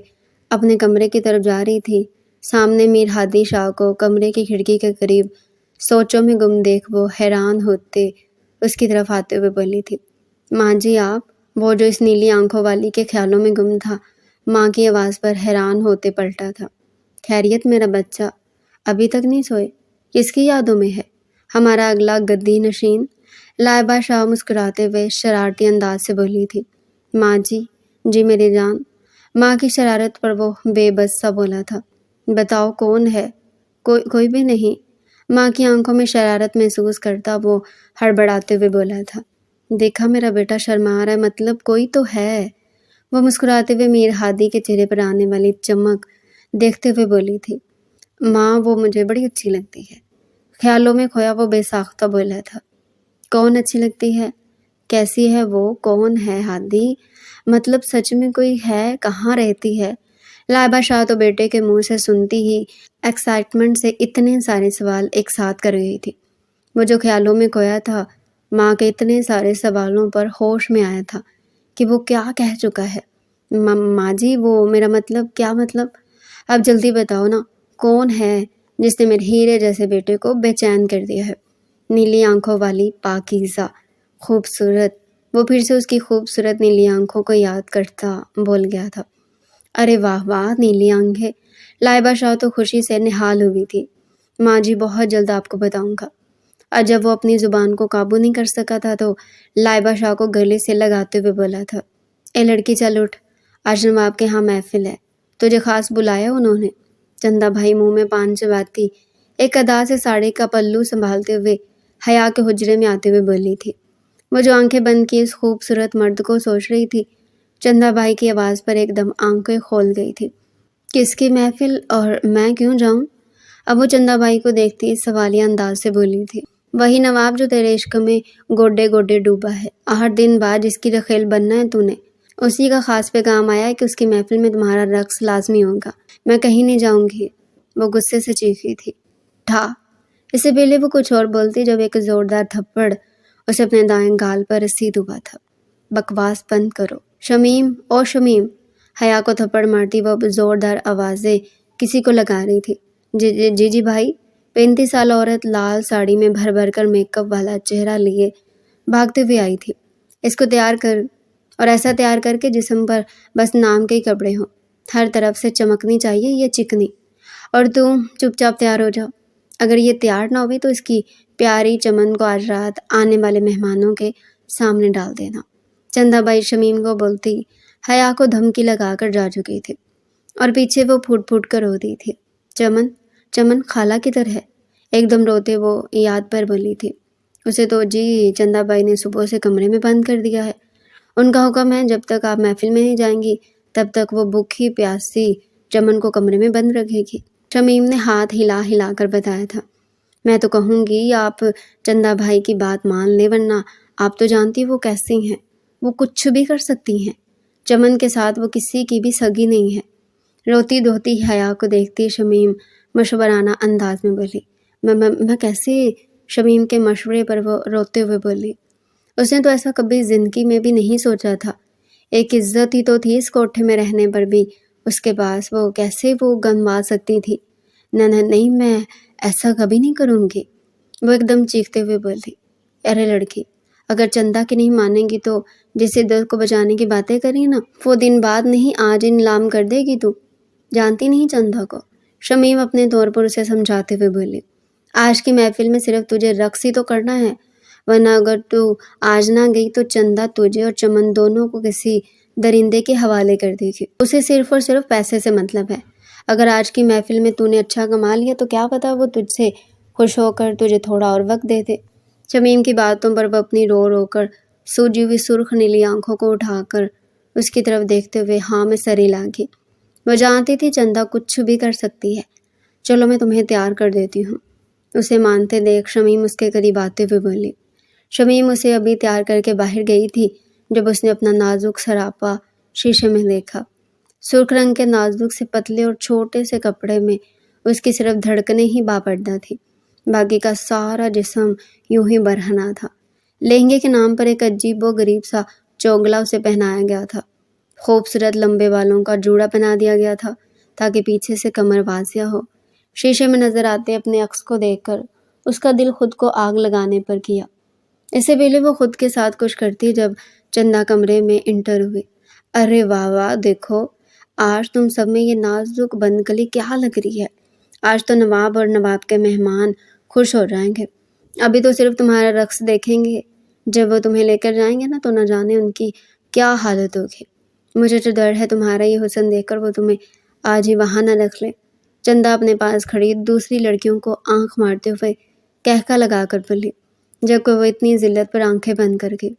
اپنے کمرے کی طرف جا رہی تھی، سامنے میر ہادی شاہ کو کمرے کی کھڑکی کے قریب سوچوں میں گم دیکھ وہ حیران ہوتے اس کی طرف آتے ہوئے بولی تھی، ماں جی آپ؟ وہ جو اس نیلی آنکھوں والی کے خیالوں میں گم تھا، ماں کی آواز پر حیران ہوتے پلٹا تھا۔ خیریت میرا بچہ، ابھی تک نہیں سوئے؟ کس کی یادوں میں ہے ہمارا اگلا گدی نشین؟ لائبہ شاہ مسکراتے ہوئے شرارتی انداز سے بولی تھی۔ ماں جی میری جان۔ ماں کی شرارت پر وہ بے بس سا بولا تھا۔ بتاؤ کون ہے؟ کوئی بھی نہیں۔ ماں کی آنکھوں میں شرارت محسوس کرتا وہ ہڑبڑاتے ہوئے بولا تھا۔ دیکھا میرا بیٹا شرما رہا ہے، مطلب کوئی تو ہے۔ وہ مسکراتے ہوئے میر ہادی کے چہرے پر آنے والی چمک دیکھتے ہوئے بولی تھی۔ ماں وہ مجھے بڑی اچھی لگتی ہے۔ خیالوں میں کھویا وہ بے ساختہ بولا تھا۔ کون اچھی لگتی ہے؟ کیسی ہے وہ؟ کون ہے ہادی؟ مطلب سچ میں کوئی ہے؟ کہاں رہتی ہے؟ لائبہ شاہ تو بیٹے کے منہ سے سنتی ہی ایکسائٹمنٹ سے اتنے سارے سوال ایک ساتھ کر گئی تھی۔ وہ جو خیالوں میں کھویا تھا، ماں کے اتنے سارے سوالوں پر ہوش میں آیا تھا کہ وہ کیا کہہ چکا ہے۔ ماں جی وہ میرا مطلب، کیا مطلب؟ اب جلدی بتاؤ نا، کون ہے جس نے میرے ہیرے جیسے بیٹے کو بے چین کر دیا ہے؟ نیلی آنکھوں والی، پاکیزہ، خوبصورت۔ وہ پھر سے اس کی خوبصورت نیلی آنکھوں کو یاد کرتا بول گیا تھا۔ ارے واہ واہ، نیلی آنکھیں! لائبہ شاہ تو خوشی سے نہال ہو گئی تھی۔ ماں جی بہت جلد آپ کو بتاؤں گا۔ اور جب وہ اپنی زبان کو قابو نہیں کر سکا تھا تو لائبہ شاہ کو گلے سے لگاتے ہوئے بولا تھا، اے لڑکی چل اٹھ، آج نواب کے ہاں محفل ہے، تجھے خاص بلایا انہوں نے۔ چندہ بھائی منہ میں پان چباتی ایک ادا سے ساڑی کا پلو سنبھالتے ہوئے حیا کے حجرے میں آتے ہوئے بولی تھی۔ وہ جو آنکھیں بند کی اس خوبصورت مرد کو سوچ رہی تھی، چندہ بھائی کی آواز پر ایک دم آنکھیں کھول گئی تھی۔ کس کی محفل اور میں کیوں جاؤں؟ اب وہ چندہ بھائی کو دیکھتی سوالیہ انداز سے بولی تھی، وہی نواب جو تیرے عشق میں گوڈے گوڈے ڈوبا ہے، 8 دن بعد جس کی رخیل بننا ہے تو نے، اسی کا خاص پیغام آیا ہے کہ اس کی محفل میں تمہارا رقص لازمی ہوگا۔ میں کہیں نہیں جاؤں گی۔ وہ غصے سے چیخی تھی۔ ٹھا! اس سے پہلے وہ کچھ اور بولتی جب ایک زوردار تھپڑ اسے اپنے دائیں گال پر رسید ہوا تھا۔ بکواس بند کرو شمیم، او شمیم! حیا کو تھپڑ مارتی وہ زوردار آوازیں کسی کو لگا رہی تھی۔ جی بھائی! 35 سال عورت لال ساڑی میں بھر بھر کر میک اپ والا چہرہ لیے بھاگتے ہوئے آئی تھی۔ اس کو تیار کر، اور ایسا تیار کر کے جسم پر بس نام کے ہی کپڑے ہوں، ہر طرف سے چمکنی چاہیے یہ چکنی، اور تم چپ چاپ تیار ہو جاؤ۔ اگر یہ تیار نہ ہوئی تو اس کی پیاری چمن کو آج رات آنے والے مہمانوں کے سامنے ڈال دینا۔ چندہ بائی شمیم کو بولتی حیا کو دھمکی لگا کر جا چکی تھی، اور پیچھے وہ پھوٹ پھوٹ کر رو دی تھی۔ چمن، چمن خالہ کدھر ہے؟ ایک دم روتے وہ یاد پر بولی تھی۔ اسے تو جی چندہ بائی نے صبح سے کمرے میں بند کر دیا ہے۔ ان کا حکم ہے جب تک آپ محفل میں نہیں جائیں گی تب تک وہ بھوکی پیاسی چمن کو کمرے میں بند رکھے گی۔ شمیم نے ہاتھ ہلا ہلا کر بتایا تھا۔ میں تو کہوں گی آپ چندہ بھائی کی بات مان لے، ورنہ آپ تو جانتی وہ کیسی ہیں، وہ کچھ بھی کر سکتی ہیں۔ چمن کے ساتھ وہ کسی کی بھی سگی نہیں ہے۔ روتی دھوتی حیا کو دیکھتی شمیم مشورانہ انداز میں بولی۔ میں کیسے؟ شمیم کے مشورے پر وہ روتے ہوئے بولی۔ اس نے تو ایسا کبھی زندگی میں بھی نہیں سوچا تھا۔ ایک عزت ہی تو تھی اس کوٹھے میں رہنے پر بھی اس کے پاس، وہ کیسے وہ گنوا سکتی تھی؟ نہیں، میں ایسا کبھی نہیں کروں گی، وہ ایک دم چیختے ہوئے بولی۔ ارے لڑکی، اگر چندہ کی نہیں مانیں گی تو جس عزت کو بچانے کی باتیں کری نا، وہ دن بعد نہیں آج نیلام کر دے گی تو۔ جانتی نہیں چندہ کو؟ شمیم اپنے طور پر اسے سمجھاتے ہوئے بولی۔ آج کی محفل میں صرف تجھے رقص ہی تو کرنا ہے، ورنہ اگر تو آج نہ گئی تو چندہ تجھے اور چمن دونوں کو کسی درندے کے حوالے کر دے گی۔ اسے صرف اور صرف پیسے سے مطلب ہے۔ اگر آج کی محفل میں تو نے اچھا کما لیا تو کیا پتا وہ تجھ سے خوش ہو کر تجھے تھوڑا اور وقت دے دے۔ شمیم کی باتوں پر وہ اپنی رو رو کر سوجی ہوئی سرخ نیلی آنکھوں کو اٹھا کر اس کی طرف دیکھتے ہوئے ہاں میں سر ہلا گی۔ وہ جانتی تھی چندہ کچھ بھی کر سکتی ہے۔ چلو میں تمہیں تیار کر دیتی ہوں۔ اسے مانتے دیکھ شمیم اس کے قریب آتے ہوئے بولی۔ شمیم اسے ابھی تیار کر کے باہر گئی تھی جب اس نے اپنا نازک سراپا شیشے میں دیکھا۔ سرخ رنگ کے نازک سے پتلے اور چھوٹے سے کپڑے میں اس کی صرف دھڑکنیں ہی باپردہ تھی، باقی کا سارا جسم یوں ہی برہنہ تھا۔ لہنگے کے نام پر ایک عجیب و غریب سا چوگلا اسے پہنایا گیا تھا۔ خوبصورت لمبے بالوں کا جوڑا بنا دیا گیا تھا تاکہ پیچھے سے کمر واضح ہو۔ شیشے میں نظر آتے اپنے عکس کو دیکھ کر اس کا دل خود کو آگ لگانے پر کیا۔ اس سے پہلے وہ خود کے ساتھ کچھ کرتی جب چندہ کمرے میں انٹر ہوئی۔ ارے واہ واہ، دیکھو آج تم سب میں یہ نازک بند کلی کیا لگ رہی ہے۔ آج تو نواب اور نواب کے مہمان خوش ہو جائیں گے۔ ابھی تو صرف تمہارا رقص دیکھیں گے، جب وہ تمہیں لے کر جائیں گے نا تو نہ جانے ان کی کیا حالت ہوگی۔ مجھے تو ڈر ہے تمہارا یہ حسن دیکھ کر وہ تمہیں آج ہی وہاں نہ رکھ لے۔ چندہ اپنے پاس کھڑی دوسری لڑکیوں کو آنکھ مارتے ہوئے کہکا لگا کر بولی، جب کہ وہ اتنی ذلت پر آنکھیں بند کر گئی۔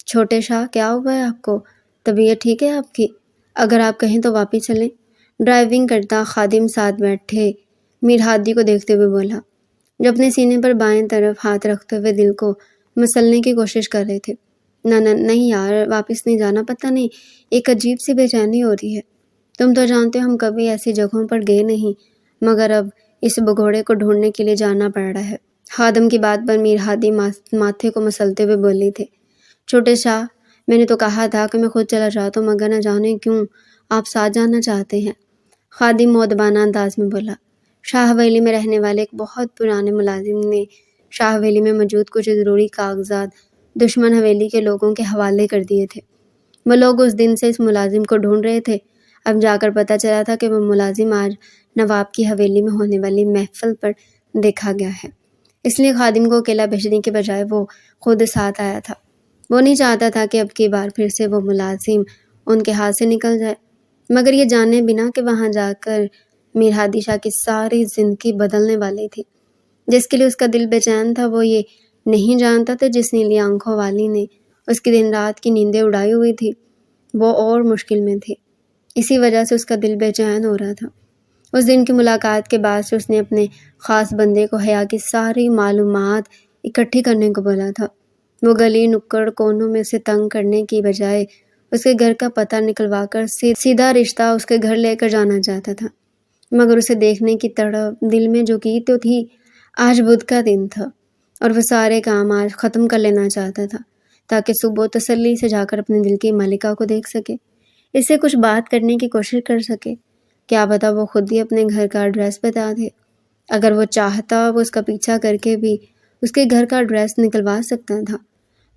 چھوٹے شاہ، کیا ہوا ہے آپ کو؟ طبیعت ٹھیک ہے آپ کی؟ اگر آپ کہیں تو واپس چلیں۔ ڈرائیونگ کرتا خادم ساتھ بیٹھے میر ہادی کو دیکھتے ہوئے بولا، جو اپنے سینے پر بائیں طرف ہاتھ رکھتے ہوئے دل کو مسلنے کی کوشش کر رہے تھے۔ نہیں یار، واپس نہیں جانا، پتہ نہیں ایک عجیب سی بے چینی ہو رہی ہے۔ تم تو جانتے ہو ہم کبھی ایسی جگہوں پر گئے نہیں، مگر اب اس بگوڑے کو ڈھونڈنے کے لیے جانا پڑ رہا ہے۔ خادم کی بات پر میر ہادی ماتھے کو مسلتے ہوئے بولی تھے، چھوٹے شاہ، میں نے تو کہا تھا کہ میں خود چلا جاتا ہوں، مگر نہ جانے کیوں آپ ساتھ جانا چاہتے ہیں۔ خادم مؤدبانہ انداز میں بولا۔ شاہ حویلی میں رہنے والے ایک بہت پرانے ملازم نے شاہ حویلی میں موجود کچھ ضروری کاغذات دشمن حویلی کے لوگوں کے حوالے کر دیے تھے۔ وہ لوگ اس دن سے اس ملازم کو ڈھونڈ رہے تھے۔ اب جا کر پتہ چلا تھا کہ وہ ملازم آج نواب کی حویلی میں ہونے والی محفل پر دیکھا گیا ہے۔ اس لیے خادم کو اکیلا بھیجنے کے بجائے وہ خود ساتھ آیا تھا۔ وہ نہیں چاہتا تھا کہ اب کی بار پھر سے وہ ملازم ان کے ہاتھ سے نکل جائے، مگر یہ جانے بنا کہ وہاں جا کر میر ہادی شاہ کی ساری زندگی بدلنے والی تھی۔ جس کے لیے اس کا دل بے چین تھا وہ یہ نہیں جانتا تھا جس نیلی آنکھوں والی نے اس کی دن رات کی نیندیں اڑائی ہوئی تھی وہ اور مشکل میں تھی۔ اسی وجہ سے اس کا دل بے چین ہو رہا تھا۔ اس دن کی ملاقات کے بعد سے اس نے اپنے خاص بندے کو حیا کی ساری معلومات اکٹھی کرنے کو بولا تھا۔ وہ گلی نکڑ کونوں میں اسے تنگ کرنے کی بجائے اس کے گھر کا پتہ نکلوا کر سیدھا رشتہ اس کے گھر لے کر جانا چاہتا تھا، مگر اسے دیکھنے کی تڑپ دل میں جو کی تو تھی۔ آج بدھ کا دن تھا اور وہ سارے کام آج ختم کر لینا چاہتا تھا تاکہ صبح تسلی سے جا کر اپنے دل کی ملکہ کو دیکھ سکے، اس سے کچھ بات کرنے کی کوشش کر سکے۔ کیا پتا وہ خود ہی اپنے گھر کا ایڈریس بتا دے۔ اگر وہ چاہتا وہ اس کا پیچھا کر کے بھی اس کے گھر کا ایڈریس نکلوا سکتا تھا،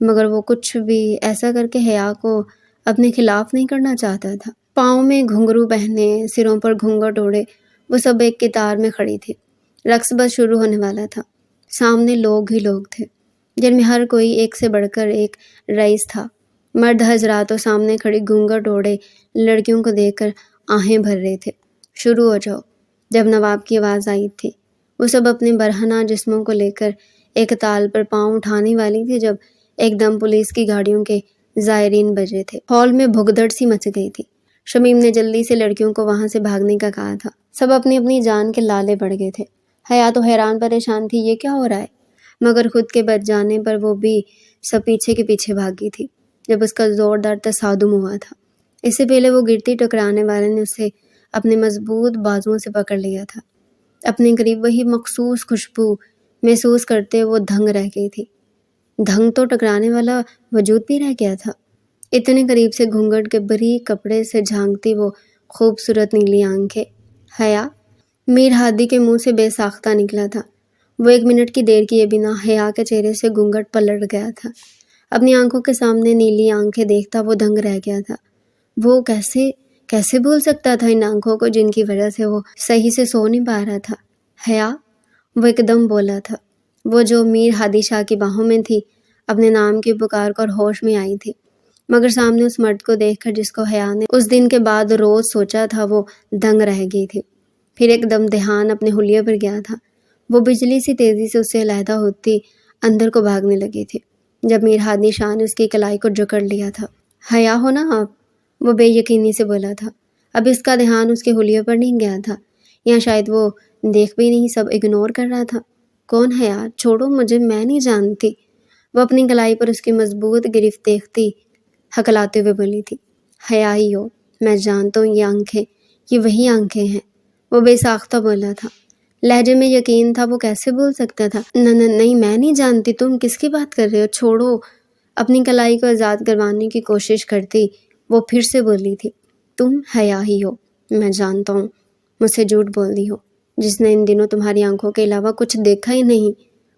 مگر وہ کچھ بھی ایسا کر کے حیا کو اپنے خلاف نہیں کرنا چاہتا تھا۔ پاؤں میں گھنگرو پہنے، سروں پر گھونگھٹ اوڑھے وہ سب ایک قطار میں کھڑی تھی۔ رقص بس شروع ہونے والا تھا۔ سامنے لوگ ہی لوگ تھے، جن میں ہر کوئی ایک سے بڑھ کر ایک رئیس تھا۔ مرد حضرات سامنے کھڑی گھونگھٹ اوڑھے لڑکیوں کو دیکھ کر آہیں بھر رہے تھے۔ شروع ہو جاؤ۔ جب نواب کی آواز آئی تھی وہ سب اپنے برہنہ جسموں کو لے کر ایک تال پر پاؤں اٹھانے والی تھی جب ایک دم پولیس کی گاڑیوں کے زائرین بجے تھے۔ ہال میں بھگدڑ سی مچ گئی تھی۔ شمیم نے جلدی سے لڑکیوں کو وہاں سے بھاگنے کا کہا تھا۔ سب اپنی اپنی جان کے لالے پڑ گئے تھے۔ حیا تو حیران پریشان تھی، یہ کیا ہو رہا ہے، مگر خود کے بچ جانے پر وہ بھی سب پیچھے کے پیچھے بھاگی تھی جب اس کا زوردار تصادم ہوا تھا۔ اس سے پہلے وہ گرتی ٹکرانے والے نے اسے اپنے مضبوط بازوؤں سے پکڑ لیا تھا۔ اپنے قریب وہی مخصوص خوشبو محسوس کرتے وہ دھنگ رہ گئی تھی۔ دھنگ تو ٹکرانے والا وجود بھی رہ گیا تھا۔ اتنے قریب سے گھونگھٹ کے باریک کپڑے سے جھانکتی وہ خوبصورت نیلی آنکھیں۔ حیا میر ہادی کے منہ سے بے ساختہ نکلا تھا۔ وہ ایک منٹ کی دیر کیے بنا حیا کے چہرے سے گھونگھٹ پلٹ گیا تھا۔ اپنی آنکھوں کے سامنے نیلی آنکھیں دیکھتا وہ دنگ رہ گیا تھا۔ وہ کیسے بھول سکتا تھا ان آنکھوں کو جن کی وجہ سے وہ صحیح سے سو نہیں پا رہا تھا۔ حیا، وہ ایک دم بولا تھا، وہ جو میر ہادی شاہ کی باہوں میں تھی، اپنے نام کی پکار کر ہوش میں آئی تھی، مگر سامنے اس مرد کو دیکھ کر جس کو حیا نے اس دن کے بعد روز سوچا تھا وہ دنگ رہ گئی تھی۔ پھر ایک دم دھیان اپنے حلیے پر گیا تھا۔ وہ بجلی سی تیزی سے اس سے علیحدہ ہوتی اندر کو بھاگنے لگی تھی جب میر ہادی شاہ نے اس کی کلائی کو جکڑ لیا تھا۔ حیا ہو نا آپ، وہ بے یقینی سے بولا تھا۔ اب اس کا دھیان اس کے حلیے پر نہیں گیا تھا، یا شاید وہ دیکھ بھی نہیں، سب اگنور کر رہا تھا۔ کون ہے یار، چھوڑو مجھے، میں نہیں جانتی۔ وہ اپنی کلائی پر اس کی مضبوط گرفت دیکھتی ہکلاتے ہوئے بولی تھی۔ حیا ہی ہو، میں جانتا ہوں یہ آنکھیں، یہ وہی آنکھیں ہیں، وہ بے ساختہ بولا تھا۔ لہجے میں یقین تھا، وہ کیسے بول سکتا تھا۔ نہیں، میں نہیں جانتی، تم کس کی بات کر رہے ہو، چھوڑو۔ اپنی کلائی کو آزاد کروانے کی کوشش کرتی وہ پھر سے بولی تھی۔ تم حیا ہی ہو، میں جانتا ہوں، مجھ سے جھوٹ بول دی ہو، جس نے ان دنوں تمہاری آنکھوں کے علاوہ کچھ دیکھا ہی نہیں،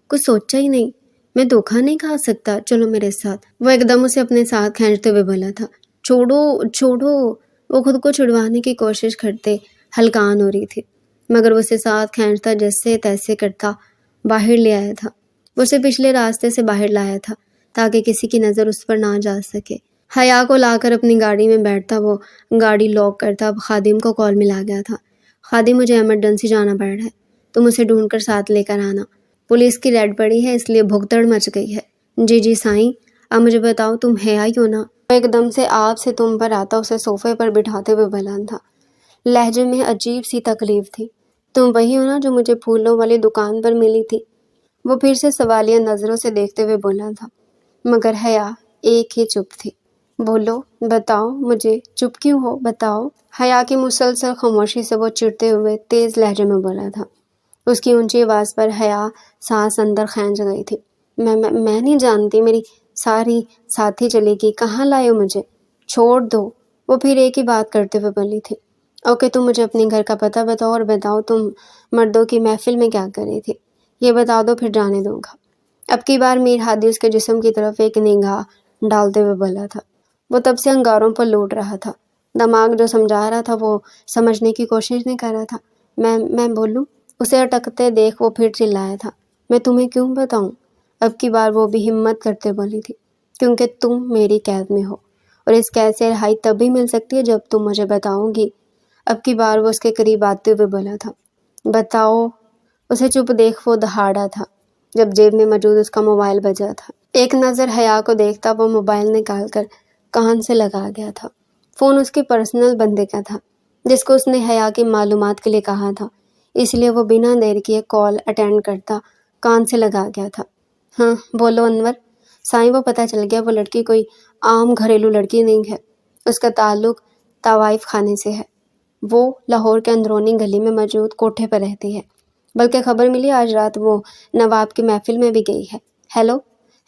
کچھ سوچا ہی نہیں۔ میں دھوکہ نہیں کھا سکتا، چلو میرے ساتھ۔ وہ ایک دم اسے اپنے ساتھ کھینچتے ہوئے بولا تھا۔ چھوڑو۔ وہ خود کو چھڑوانے کی کوشش کرتے ہلکان ہو رہی تھی، مگر وہ اسے ساتھ کھینچتا جیسے تیسے کرتا باہر لے آیا تھا۔ وہ اسے پچھلے راستے سے باہر لایا تھا تاکہ کسی کی نظر اس پر نہ جا سکے۔ حیا کو لا کر اپنی گاڑی میں بیٹھتا وہ گاڑی لاک کرتا۔ اب خادم کو کال ملا گیا تھا۔ خادم، مجھے ایمرجنسی جانا پڑ رہا ہے، تم اسے ڈھونڈ کر ساتھ لے کر آنا، پولیس کی ریڈ پڑی ہے اس لیے بھگدڑ مچ گئی ہے۔ جی سائیں، اب مجھے بتاؤ تم حیا ہی ہو نا؟ ایک دم سے آپ سے تم پر آتا اسے صوفے پر بٹھاتے ہوئے بلند تھا۔ لہجے میں عجیب سی تکلیف تھی۔ تم وہی ہو نا جو مجھے پھولوں والی دکان پر ملی تھی؟ وہ پھر سے سوالیہ نظروں سے دیکھتے ہوئے بولا تھا، مگر حیا ایک ہی چپ تھی۔ بولو، بتاؤ مجھے، چپ کیوں ہو، بتاؤ۔ حیا کی مسلسل خاموشی سے وہ چڑھتے ہوئے تیز لہجے میں بولا تھا۔ اس کی اونچی آواز پر حیا سانس اندر کھینچ گئی تھی۔ میں نہیں جانتی، میری ساری ساتھی چلے گی، کہاں لائے ہو مجھے؟ چھوڑ دو، وہ پھر ایک ہی بات کرتے ہوئے بولی تھی۔ اوکے، تم مجھے اپنے گھر کا پتہ بتاؤ، اور بتاؤ تم مردوں کی محفل میں کیا کر رہی تھی، یہ بتا دو، پھر جانے دوں گا۔ اب کی بار میر ہادی اس کے جسم کی طرف ایک نگاہ ڈالتے ہوئے بولا تھا۔ وہ تب سے انگاروں پر لوٹ رہا تھا۔ دماغ جو سمجھا رہا تھا وہ سمجھنے کی کوشش نہیں کر رہا تھا۔ میں بولوں؟ اسے اٹکتے دیکھ وہ پھر چلایا تھا، میں تمہیں کیوں بتاؤں؟ اب کی بار وہ بھی ہمت کرتے بولی تھی، کیونکہ تم میری قید میں ہو، اور اس قید سے رہائی تب بھی مل سکتی ہے جب تم مجھے بتاؤ گی۔ اب کی بار وہ اس کے قریب آتے ہوئے بولا تھا، بتاؤ۔ اسے چپ دیکھ وہ دہاڑا تھا جب جیب میں موجود اس کا موبائل بجا تھا۔ ایک نظر حیا کو دیکھتا وہ موبائل نکال کر کان سے لگا گیا تھا۔ فون اس کے پرسنل بندے کا تھا جس کو اس نے حیا کی معلومات کے لیے کہا تھا، اس لیے وہ بنا دیر کیے کال اٹینڈ کرتا کان سے لگا گیا تھا۔ ہاں بولو انور۔ سائیں، وہ پتہ چل گیا وہ لڑکی کوئی عام گھریلو لڑکی نہیں ہے، اس کا تعلق طوائف خانے سے ہے۔ وہ لاہور کے اندرونی گلی میں موجود کوٹھے پر رہتی ہے، بلکہ خبر ملی آج رات وہ نواب کی محفل میں بھی گئی ہے۔ ہیلو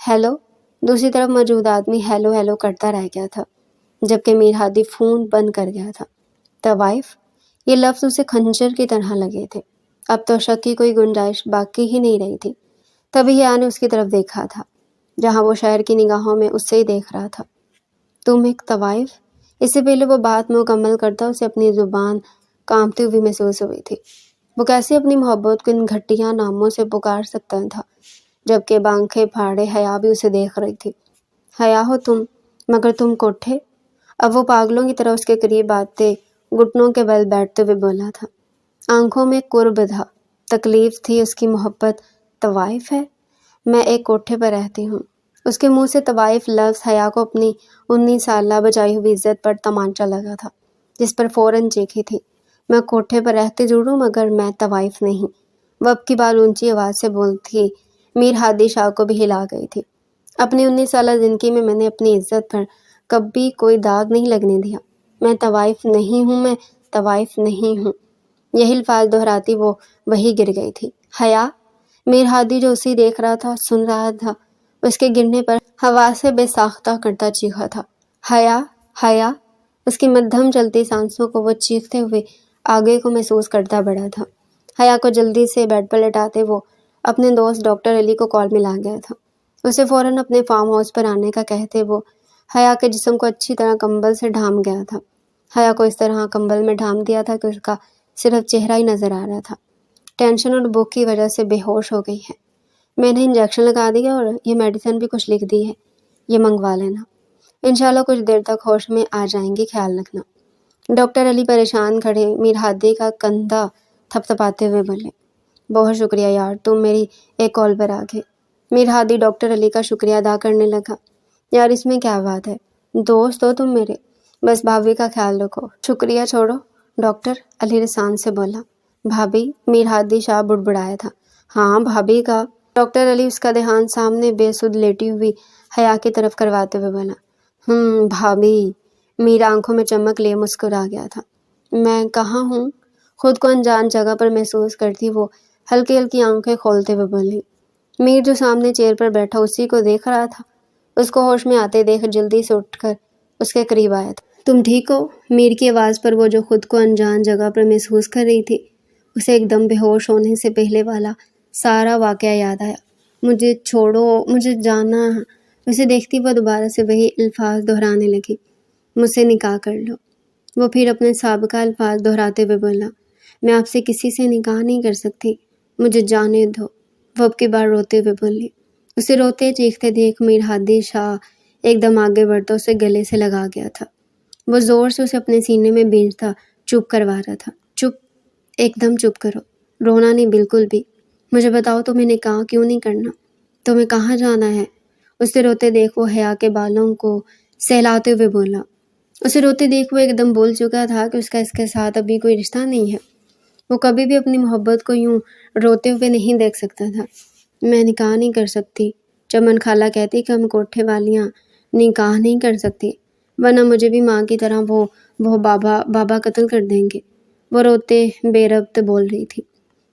ہیلو، دوسری طرف موجود آدمی ہیلو ہیلو کرتا رہ گیا تھا جبکہ میر ہادی فون بند کر گیا تھا۔ طوائف، یہ لفظ اسے خنجر کی طرح لگے تھے۔ اب تو شک کی کوئی گنجائش باقی ہی نہیں رہی تھی۔ تبھی حیا نے اس کی طرف دیکھا تھا جہاں وہ شہر کی نگاہوں میں اس سے ہی دیکھ رہا تھا۔ تم ایک طوائف؟ اس سے پہلے وہ بات مکمل کرتا اسے اپنی زبان کانپتی ہوئی محسوس ہوئی تھی۔ وہ کیسے اپنی محبت کو ان گھٹیا ناموں سے پکار سکتا تھا جبکہ آنکھیں پھاڑے حیا بھی اسے دیکھ رہی تھی۔ حیا ہو تم، مگر تم کوٹھے؟ اب وہ پاگلوں کی طرح اس کے قریب آتے گھٹنوں کے بل بیٹھتے ہوئے بولا تھا۔ آنکھوں میں قرب تھا، تکلیف تھی، اس کی محبت طوائف ہے؟ میں ایک کوٹھے پر رہتی ہوں۔ اس کے منہ سے طوائف لفظ حیا کو اپنی 19 سالہ بچائی ہوئی عزت پر تمانچہ لگا تھا جس پر فوراً چیخی تھی، میں کوٹھے پر رہتی ضرور ہوں مگر میں طوائف نہیں۔ وہ اب کی بار اونچی آواز سے بولتی میر ہادی شاہ کو بھی ہلا گئی تھی۔ اپنی 19 سالہ زندگی میں نے اپنی عزت پر کبھی کوئی داغ نہیں لگنے دیا۔ میں طوائف نہیں ہوں، میں طوائف نہیں ہوں۔ یہی الفاظ دہراتی وہ وہی گر گئی تھی۔ حیا؟ میر ہادی جو اسے دیکھ رہا تھا، سن رہا تھا، اس کے گرنے پر ہوا سے بے ساختہ کرتا چیخا تھا، حیا حیا۔ اس کی مدھم چلتی سانسوں کو وہ چیختے ہوئے آگے کو محسوس کرتا بڑھا تھا۔ حیا کو جلدی سے بیڈ پر لٹاتے وہ اپنے دوست ڈاکٹر علی کو کال ملا گیا تھا۔ اسے فوراً اپنے فارم ہاؤس پر آنے کا کہتے وہ حیا کے جسم کو اچھی طرح کمبل سے ڈھانپ گیا تھا۔ حیا کو اس طرح کمبل میں ڈھانپ دیا تھا کہ اس کا صرف چہرہ ہی نظر آ رہا تھا۔ ٹینشن اور بھوک کی وجہ سے بے ہوش ہو گئی ہے۔ میں نے انجیکشن لگا دیا اور یہ میڈیسن بھی کچھ لکھ دی ہے، یہ منگوا لینا، انشاءاللہ کچھ دیر تک ہوش میں آ جائیں گی، خیال رکھنا۔ ڈاکٹر علی پریشان کھڑے میر ہادی کا کندھا تھپ تھپاتے ہوئے بولے، بہت شکریہ یار، تم میری ایک کال پر آ گئے۔ میر ہادی ڈاکٹر علی کا شکریہ ادا کرنے لگا۔ یار اس میں کیا بات ہے، دوست ہو تم میرے، بس بھابھی کا خیال رکھو۔ شکریہ چھوڑو، ڈاکٹر علی رسان سے بولا۔ بھابھی؟ میر ہادی شاہ بڑبڑایا تھا۔ ہاں بھابھی کا۔ ڈاکٹر علی اس کا دھیان سامنے بے سود لیٹی ہوئی حیا کی طرف کرواتے ہوئے بولا۔ بھابھی۔ میر آنکھوں میں چمک لیے مسکرا گیا تھا۔ میں کہاں ہوں؟ خود کو انجان جگہ پر محسوس کرتی وہ ہلکی ہلکی آنکھیں کھولتے ہوئے بولی۔ میر جو سامنے چیئر پر بیٹھا اسی کو دیکھ رہا تھا، اس کو ہوش میں آتے دیکھ جلدی سے اٹھ کر اس کے قریب آیا تھا۔ تم ٹھیک ہو؟ میر کی آواز پر وہ جو خود کو انجان جگہ پر محسوس کر رہی تھی، اسے ایک دم بے ہوش ہونے سے پہلے والا سارا واقعہ یاد آیا۔ مجھے چھوڑو، مجھے جانا۔ اسے دیکھتی وہ دوبارہ سے وہی الفاظ دہرانے لگی، مجھ سے نکاح کر لو۔ وہ پھر اپنے سابقہ الفاظ دہراتے ہوئے بولا، میں آپ سے کسی سے نکاح نہیں کر سکتی، مجھے جانے دو۔ وہ اب کی بار روتے ہوئے بولی۔ اسے روتے چیختے دیکھ میر ہادی شاہ ایک دم آگے بڑھتا اسے گلے سے لگا گیا تھا۔ وہ زور سے اسے اپنے سینے میں بھیجتا چپ کروا رہا تھا۔ چپ، ایک دم چپ کرو، رونا نہیں بالکل بھی۔ مجھے بتاؤ تمہیں نکاح کیوں نہیں کرنا، تمہیں کہاں جانا ہے؟ اسے روتے دیکھ وہ حیا کے بالوں کو سہلاتے ہوئے بولا۔ اسے روتے دیکھ وہ ایک دم بول چکا تھا کہ اس کا اس کے ساتھ ابھی کوئی رشتہ نہیں ہے۔ وہ کبھی بھی اپنی محبت کو یوں روتے ہوئے نہیں دیکھ سکتا تھا۔ میں نکاح نہیں کر سکتی، چمن خالہ کہتی کہ ہم کوٹھے والیاں نکاح نہیں کر سکتی، ورنہ مجھے بھی ماں کی طرح وہ بابا قتل کر دیں گے۔ وہ روتے بے ربط بول رہی تھی۔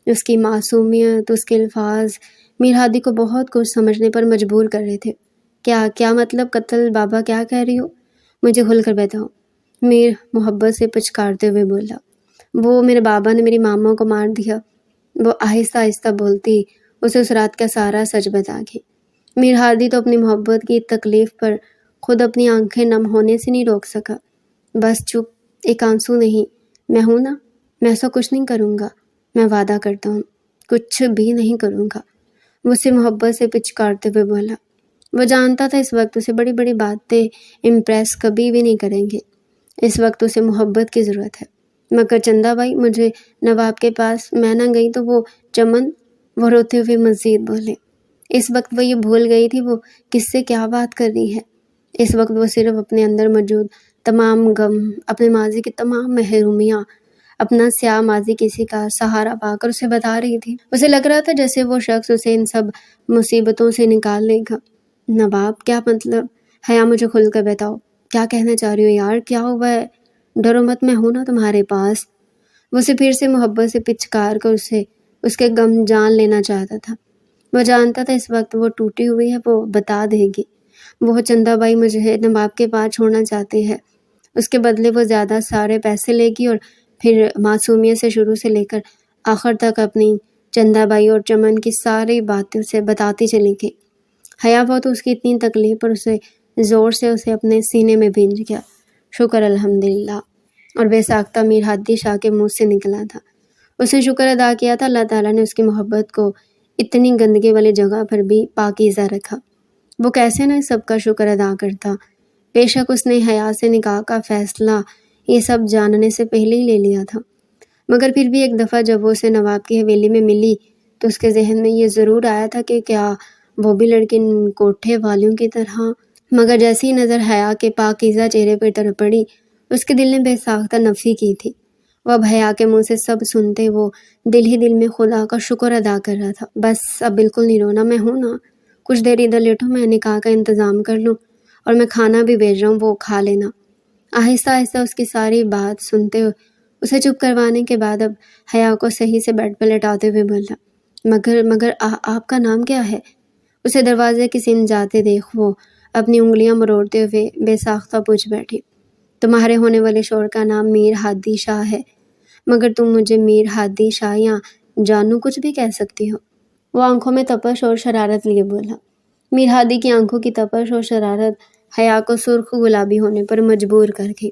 اس کی معصومیت، اس کے الفاظ میر ہادی کو بہت کچھ سمجھنے پر مجبور کر رہے تھے۔ کیا مطلب قتل؟ بابا کیا کہہ رہی ہو؟ مجھے کھل کر بتاؤ، میر محبت سے پچکارتے ہوئے بولا۔ وہ میرے بابا نے میری ماما کو مار دیا، وہ آہستہ آہستہ بولتی اسے اس رات کا سارا سچ بتا گئی۔ میر ہادی تو اپنی محبت کی تکلیف پر خود اپنی آنکھیں نم ہونے سے نہیں روک سکا۔ بس چپ، ایک آنسو نہیں، میں ہوں نا، میں ایسا کچھ نہیں کروں گا، میں وعدہ کرتا ہوں، کچھ بھی نہیں کروں گا، مجھ سے محبت سے پچکارتے ہوئے بولا۔ وہ جانتا تھا اس وقت اسے بڑی بڑی باتیں امپریس کبھی بھی نہیں کریں گے، اس وقت اسے محبت کی ضرورت ہے۔ مگر چندہ بائی، مجھے نواب کے پاس میں نہ گئی تو وہ چمن، وہ روتے ہوئے مزید بولے۔ اس وقت وہ یہ بھول گئی تھی وہ کس سے کیا بات کر رہی ہے۔ اس وقت وہ صرف اپنے اندر موجود تمام غم، اپنے ماضی کی تمام محرومیاں، اپنا سیاہ ماضی کسی کا سہارا پا کر اسے بتا رہی تھی۔ اسے لگ رہا تھا جیسے وہ شخص اسے ان سب مصیبتوں سے نکال لے گا۔ نواب، کیا مطلب؟ حیا، مجھے کھل کر بتاؤ، کیا کہنا چاہ رہی ہو یار؟ کیا ہوا ہے؟ ڈرو مت، میں ہوں نا تمہارے پاس۔ وہ اسے پھر سے محبت سے پچکار کر اسے اس کے غم جان لینا چاہتا تھا۔ وہ جانتا تھا اس وقت وہ ٹوٹی ہوئی ہے، وہ بتا دے گی۔ وہ چندہ بائی مجھے نواب کے پاس چھوڑنا چاہتی ہے، اس کے بدلے وہ زیادہ سارے پیسے لے گی، اور پھر معصومیت سے شروع سے لے کر آخر تک اپنی چندہ بائی اور چمن کی ساری باتیں اسے بتاتی چلی گئی۔ حیا، وہ تو اس کی اتنی تکلیف پر اسے زور سے اسے اپنے سینے میں بھینج گیا۔ شکر الحمدللہ، اور بے ساختہ میر ہادی شاہ کے منہ سے نکلا تھا۔ اس نے شکر ادا کیا تھا اللہ تعالیٰ نے اس کی محبت کو اتنی گندگی والی جگہ پر بھی پاکیزہ رکھا۔ وہ کیسے نہ اس سب کا شکر ادا کرتا؟ بے شک اس نے حیا سے نکاح کا فیصلہ یہ سب جاننے سے پہلے ہی لے لیا تھا، مگر پھر بھی ایک دفعہ جب وہ اسے نواب کی حویلی میں ملی تو اس کے ذہن میں یہ ضرور آیا تھا کہ کیا وہ بھی لڑکی کوٹھے والیوں کی طرح۔ مگر جیسی نظر حیا کے پاکیزہ چہرے پر تر پڑی، اس کے دل نے بے ساختہ نفی کی تھی۔ وہ اب حیا کے منہ سے سب سنتے وہ دل ہی دل میں خدا کا شکر ادا کر رہا تھا۔ بس اب بالکل نہیں رونا، میں ہوں نا، کچھ دیر ادھر لیٹو، میں نکاح کا انتظام کر لوں، اور میں کھانا بھی بھیج رہا ہوں، وہ کھا لینا۔ آہستہ آہستہ اس کی ساری بات سنتے اسے چپ کروانے کے بعد اب حیا کو صحیح سے بیڈ پر لٹاتے ہوئے بولا، مگر آپ کا نام کیا ہے؟ اسے دروازے کی سمت جاتے دیکھ وہ اپنی انگلیاں مروڑتے ہوئے بے ساختہ پوچھ بیٹھی۔ تمہارے ہونے والے شوہر کا نام میر ہادی شاہ ہے، مگر تم مجھے میر ہادی شاہ یا جانو کچھ بھی کہہ سکتی ہو۔ وہ آنکھوں میں تپش اور شرارت لیے بولا۔ میر ہادی کی آنکھوں کی تپش اور شرارت حیا کو سرخ گلابی ہونے پر مجبور کر گئی۔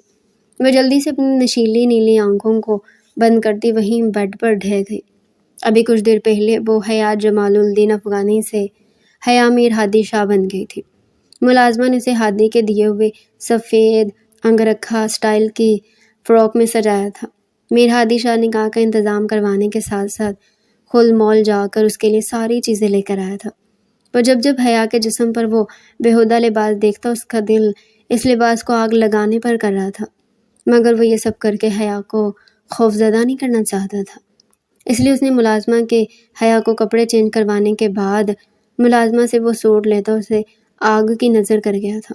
وہ جلدی سے اپنی نشیلی نیلی آنکھوں کو بند کرتی وہیں بیڈ پر ڈھہ گئی۔ ابھی کچھ دیر پہلے وہ حیا جمال الدین افغانی سے حیا میر ہادی شاہ بن گئی تھی۔ ملازمہ نے اسے ہادی کے دیے ہوئے سفید انگرکھا سٹائل کی فراک میں سجایا تھا۔ میر ہادی شاہ نکاح کا انتظام کروانے کے ساتھ ساتھ کھل مال جا کر اس کے لیے ساری چیزیں لے کر آیا تھا۔ وہ جب حیا کے جسم پر وہ بےہودہ لباس دیکھتا اس کا دل اس لباس کو آگ لگانے پر کر رہا تھا، مگر وہ یہ سب کر کے حیا کو خوفزدہ نہیں کرنا چاہتا تھا۔ اس لیے اس نے ملازمہ کے حیا کو کپڑے چینج کروانے کے بعد ملازمہ سے وہ سوٹ لیتا اسے آگ کی نظر کر گیا تھا۔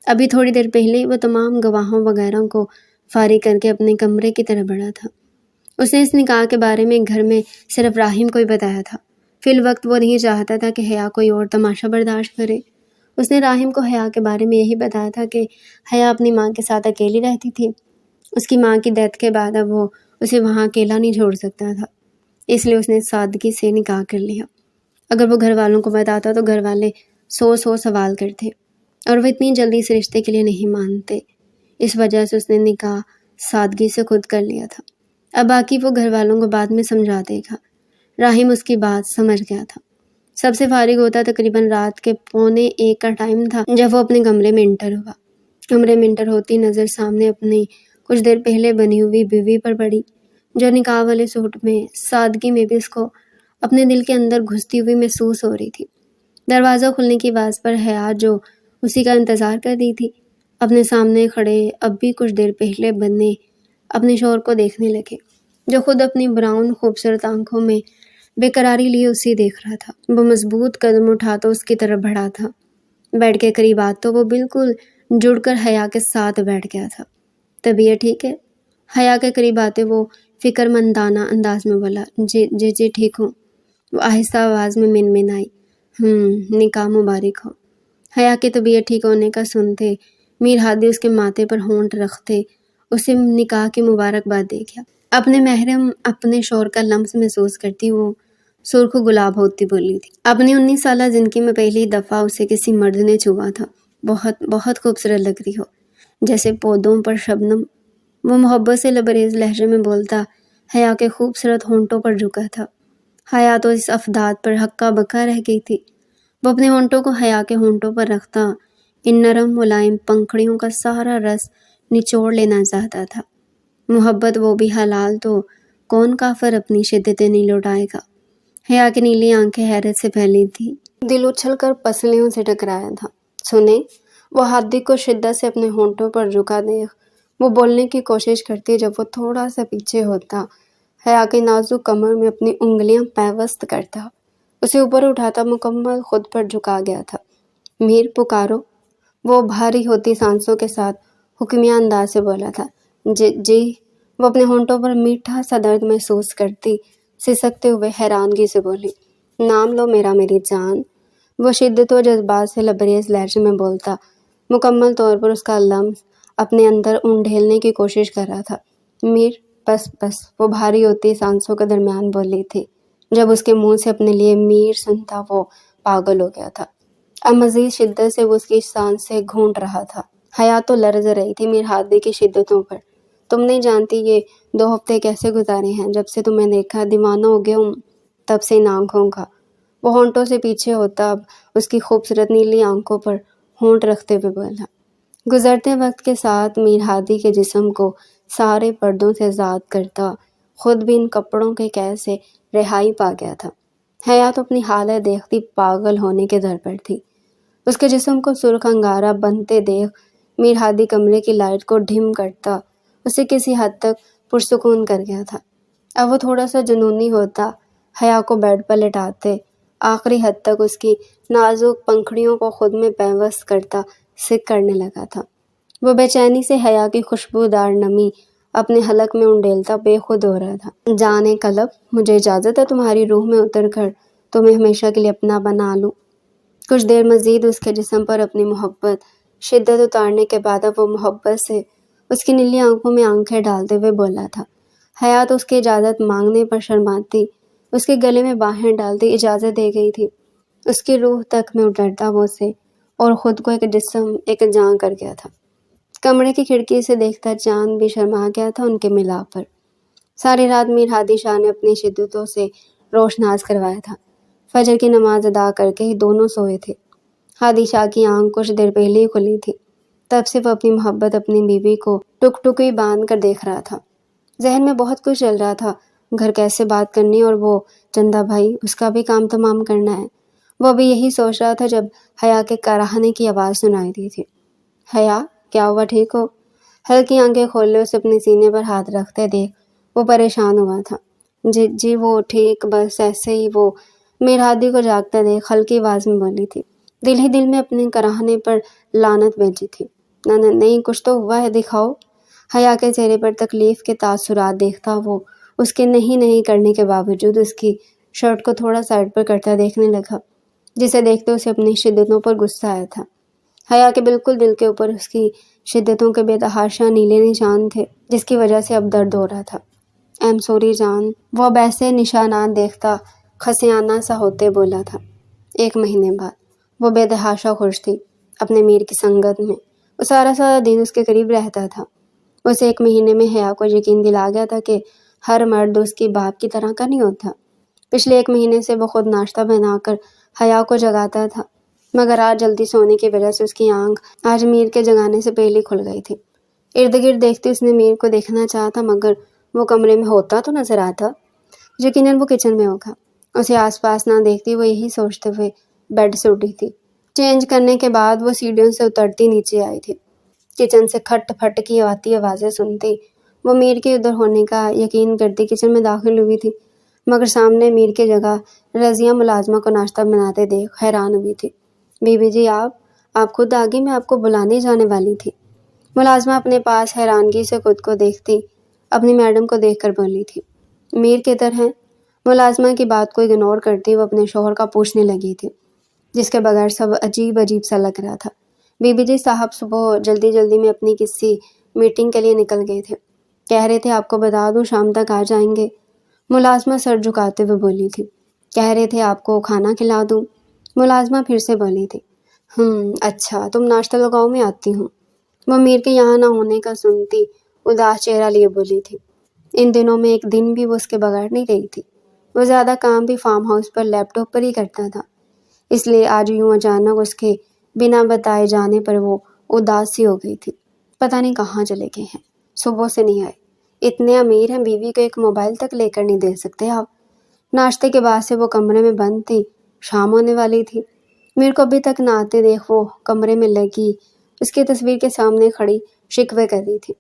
ابھی تھوڑی دیر پہلے وہ تمام گواہوں وغیرہ کو فارغ کر کے اپنے کمرے کی طرف بڑھا تھا۔ اس نے اس نکاح کے بارے میں گھر میں صرف راحم کو ہی بتایا تھا۔ فی الوقت وہ نہیں چاہتا تھا کہ حیا کوئی اور تماشا برداشت کرے۔ اس نے راحم کو حیا کے بارے میں یہی بتایا تھا کہ حیا اپنی ماں کے ساتھ اکیلی رہتی تھی۔ اس کی ماں کی ڈیتھ کے بعد اب وہ اسے وہاں اکیلا نہیں چھوڑ سکتا تھا، اس لیے اس نے سادگی سے نکاح کر لیا۔ اگر وہ گھر والوں کو بتاتا تو گھر والے سو سوال کرتے، اور وہ اتنی جلدی اس رشتے کے لیے نہیں مانتے۔ اس وجہ سے اس نے نکاح سادگی سے خود کر لیا تھا۔ اب باقی وہ گھر والوں کو بعد میں سمجھا دے گا۔ راحم اس کی بات سمجھ گیا تھا۔ سب سے فارغ ہوتا تقریباً رات کے 1:45 کا ٹائم تھا جب وہ اپنے کمرے میں انٹر ہوا۔ کمرے میں انٹر ہوتی نظر سامنے اپنی کچھ دیر پہلے بنی ہوئی بیوی پر پڑی، جو نکاح والے سوٹ میں سادگی میں بھی اس کو اپنے دل کے اندر گھستی ہوئی محسوس ہو رہی تھی۔ دروازہ کھلنے کی آواز پر حیا جو اسی کا انتظار کر رہی تھی، اپنے سامنے کھڑے اب بھی کچھ دیر پہلے بنے اپنے شوہر کو دیکھنے لگے۔ جو خود اپنی براؤن خوبصورت آنکھوں میں بے قراری لیے اسے دیکھ رہا تھا۔ وہ مضبوط قدم اٹھاتا اس کی طرف بڑھا تھا۔ بیڈ کے قریب آتا وہ بالکل جڑ کر حیا کے ساتھ بیٹھ گیا تھا۔ طبیعت ٹھیک ہے؟ حیا کے قریب آتے وہ فکر مندانہ انداز میں بولا، جی ٹھیک ہوں۔ وہ آہستہ آواز میں منمنائی، نکاح مبارک ہو۔ حیا کی طبیعت ٹھیک ہونے کا سنتے میر ہادی اس کے ماتھے پر ہونٹ رکھتے اسے نکاح کی مبارکباد دے گیا۔ اپنے محرم اپنے شوہر کا لمس محسوس کرتی وہ سرخ گلاب ہوتی بولی تھی۔ اپنی 19 سالہ زندگی میں پہلی دفعہ اسے کسی مرد نے چھوا تھا۔ بہت بہت خوبصورت لگ رہی ہو، جیسے پودوں پر شبنم۔ وہ محبت سے لبریز لہجے میں بولتا حیا کے خوبصورت ہونٹوں پر جھکا تھا۔ حیا تو اس افداد پر ہکا بکا رہ گئی تھی۔ وہ اپنے ہونٹوں کو حیا کے ہونٹوں پر رکھتا ان نرم ملائم پنکھڑیوں کا سارا رس نچوڑ لینا چاہتا تھا۔ محبت وہ بھی حلال تو کون کافر اپنی شدتیں نہیں لوٹائے گا۔ حیا کی نیلی آنکھیں حیرت سے پھیلی تھی، دل اچھل کر پسلیوں سے ٹکرایا تھا۔ سنیں، وہ ہادی کو شدت سے اپنے ہونٹوں پر جھکا دیکھ وہ بولنے کی کوشش کرتی جب وہ تھوڑا سا پیچھے ہوتا، حیا کی نازک کمر میں اپنی انگلیاں پیوست کرتا، اسے اوپر اٹھاتا، مکمل خود پر جھکا گیا تھا۔ میر پکارو، وہ بھاری ہوتی سانسوں کے ساتھ حکمیہ انداز سے بولا تھا۔ جی، وہ اپنے ہونٹوں پر میٹھا سا درد محسوس کرتی سسکتے ہوئے حیرانگی سے بولی، نام لو میرا میری جان۔ وہ شدت و جذبات سے لبریز لہجے میں بولتا، مکمل طور پر اس کا لمس اپنے اندر انڈھیلنے کی کوشش کر رہا تھا۔ میر، بس، وہ بھاری ہوتی سانسوں کے درمیان بولی تھی۔ جب اس کے منہ سے اپنے لیے میر سنتا وہ پاگل ہو گیا تھا۔ اب مزید شدت سے وہ اس کی سانس سے گھونٹ رہا تھا۔ حیا تو لرز رہی تھی میر ہادی کی شدتوں پر۔ تم نہیں جانتی یہ 2 ہفتے کیسے گزارے ہیں، جب سے تمہیں دیکھا دیوانہ ہو گیا ہوں، تب سے ان آنکھوں کا۔ وہ ہونٹوں سے پیچھے ہوتا اب اس کی خوبصورت نیلی آنکھوں پر ہونٹ رکھتے ہوئے بولا۔ گزرتے وقت کے ساتھ میر ہادی کے جسم کو سارے پردوں سے آزاد کرتا خود بھی ان کپڑوں کے قید سے رہائی پا گیا تھا۔ حیا تو اپنی حالت دیکھتی پاگل ہونے کے در پر تھی۔ اس کے جسم کو سرخ انگارہ بنتے دیکھ میر ہادی کمرے کی لائٹ کو ڈھم کرتا اسے کسی حد تک پرسکون کر گیا تھا۔ اب وہ تھوڑا سا جنونی ہوتا، حیا کو بیڈ پر لٹاتے آخری حد تک اس کی نازک پنکھڑیوں کو خود میں پیوست کرتا سک کرنے لگا تھا۔ وہ بے چینی سے حیا کی خوشبودار نمی اپنے حلق میں انڈیلتا بے خود ہو رہا تھا۔ جانے کلب، مجھے اجازت ہے تمہاری روح میں اتر کر تمہیں ہمیشہ کے لیے اپنا بنا لوں۔ کچھ دیر مزید اس کے جسم پر اپنی محبت شدت اتارنے کے بعد اب وہ محبت سے اس کی نیلی آنکھوں میں آنکھیں ڈالتے ہوئے بولا تھا۔ حیا تو اس کی اجازت مانگنے پر شرماتی اس کے گلے میں باہیں ڈالتی اجازت دے گئی تھی۔ اس کی روح تک میں اترتا وہ اسے اور خود کو ایک جسم ایک جان کر گیا تھا۔ کمرے کی کھڑکی سے دیکھتا چاند بھی شرما گیا تھا ان کے ملاپ پر۔ ساری رات میر ہادی شاہ نے اپنی شدتوں سے روشناس کروایا تھا۔ فجر کی نماز ادا کر کے ہی دونوں سوئے تھے۔ ہادی شاہ کی آنکھ کچھ دیر پہلے ہی کھلی تھی، تب سے وہ اپنی محبت اپنی بیوی کو ٹک ٹکی باندھ کر دیکھ رہا تھا۔ ذہن میں بہت کچھ چل رہا تھا، گھر کیسے بات کرنی اور وہ چندہ بھائی، اس کا بھی کام تمام کرنا ہے۔ وہ بھی یہی سوچ رہا تھا جب حیا کے کراہنے کی آواز سنائی دی تھی۔ حیا، کیا ہوا، ٹھیک ہو؟ ہلکی آنکھیں کھولے اسے اپنے سینے پر ہاتھ رکھتے دیکھ وہ پریشان ہوا تھا۔ جی وہ ٹھیک، بس ایسے ہی۔ وہ میر ہادی کو جاگتا دیکھ ہلکی آواز میں بولی تھی، دل ہی دل میں اپنے کراہنے پر لعنت بھیجی تھی۔ نہیں، کچھ تو ہوا ہے، دکھاؤ۔ حیا کے چہرے پر تکلیف کے تاثرات دیکھتا وہ اس کے نہیں کرنے کے باوجود اس کی شرٹ کو تھوڑا سائڈ پر کرتا دیکھنے لگا، جسے دیکھتے اسے اپنی شدتوں پر غصہ آیا تھا۔ حیا کے بالکل دل کے اوپر اس کی شدتوں کے بے تحاشا نیلے نشان تھے، جس کی وجہ سے اب درد ہو رہا تھا۔ ایم سوری جان، وہ اب ایسے نشانات دیکھتا خسیانہ سا ہوتے بولا تھا۔ 1 مہینے بعد وہ بے تحاشا خوش تھی اپنے میر کی سنگت میں۔ وہ سارا دن اس کے قریب رہتا تھا۔ اسے 1 مہینے میں حیا کو یقین دلا گیا تھا کہ ہر مرد اس کی باپ کی طرح کا نہیں ہوتا۔ پچھلے 1 مہینے سے وہ خود ناشتہ بنا کر حیا کو جگاتا تھا، مگر آج جلدی سونے کی وجہ سے اس کی آنکھ آج میر کے جگانے سے پہلے کھل گئی تھی۔ ارد گرد دیکھتی اس نے میر کو دیکھنا چاہا تھا، مگر وہ کمرے میں ہوتا تو نظر آتا، یقیناً وہ کچن میں ہوگا۔ اسے آس پاس نہ دیکھتی وہ یہی سوچتے ہوئے بیڈ سے اٹھی تھی۔ چینج کرنے کے بعد وہ سیڑھیوں سے اترتی نیچے آئی تھی۔ کچن سے کھٹ پھٹ کی آتی آوازیں سنتی وہ میر کے ادھر ہونے کا یقین کرتی کچن میں داخل ہوئی تھی، مگر سامنے میر کی جگہ رضیہ ملازمہ کو ناشتہ بناتے دیکھ حیران ہوئی تھی۔ بی بی جی آپ خود آگے، میں آپ کو بلانے جانے والی تھی۔ ملازمہ اپنے پاس حیرانگی سے خود کو دیکھتی اپنی میڈم کو دیکھ کر بولی تھی۔ میر کدھر ہیں؟ ملازمہ کی بات کو اگنور کرتی وہ اپنے شوہر کا پوچھنے لگی تھی، جس کے بغیر سب عجیب عجیب سا لگ رہا تھا۔ بی بی جی صاحب صبح جلدی جلدی میں اپنی کسی میٹنگ کے لیے نکل گئے تھے، کہہ رہے تھے آپ کو بتا دوں شام تک آ جائیں گے۔ ملازمہ سر جھکاتے ہوئے بولی تھی۔ کہہ رہے تھے آپ کو کھانا کھلا دوں؟ ملازمہ پھر سے بولی تھی۔ اچھا، تم ناشتہ لگاؤ، میں آتی ہوں۔ وہ میر کے یہاں نہ ہونے کا سنتی اداس چہرہ لیے بولی تھی۔ ان دنوں میں ایک دن بھی وہ اس کے بغیر نہیں رہی تھی۔ وہ زیادہ کام بھی فارم ہاؤس پر لیپ ٹاپ پر ہی کرتا تھا، اس لیے آج یوں اچانک اس کے بنا بتائے جانے پر وہ اداس سی ہو گئی تھی۔ پتہ نہیں کہاں چلے گئے ہیں، صبح سے نہیں آئے۔ اتنے امیر ہیں، بیوی کو ایک موبائل تک لے کر نہیں دے سکتے آپ۔ ناشتے کے بعد سے وہ کمرے میں بند تھی، شام ہونے والی تھی۔ میر کو ابھی تک نہ آتے دیکھ وہ کمرے میں لگی اس کی تصویر کے سامنے کھڑی شکوے کر رہی تھی،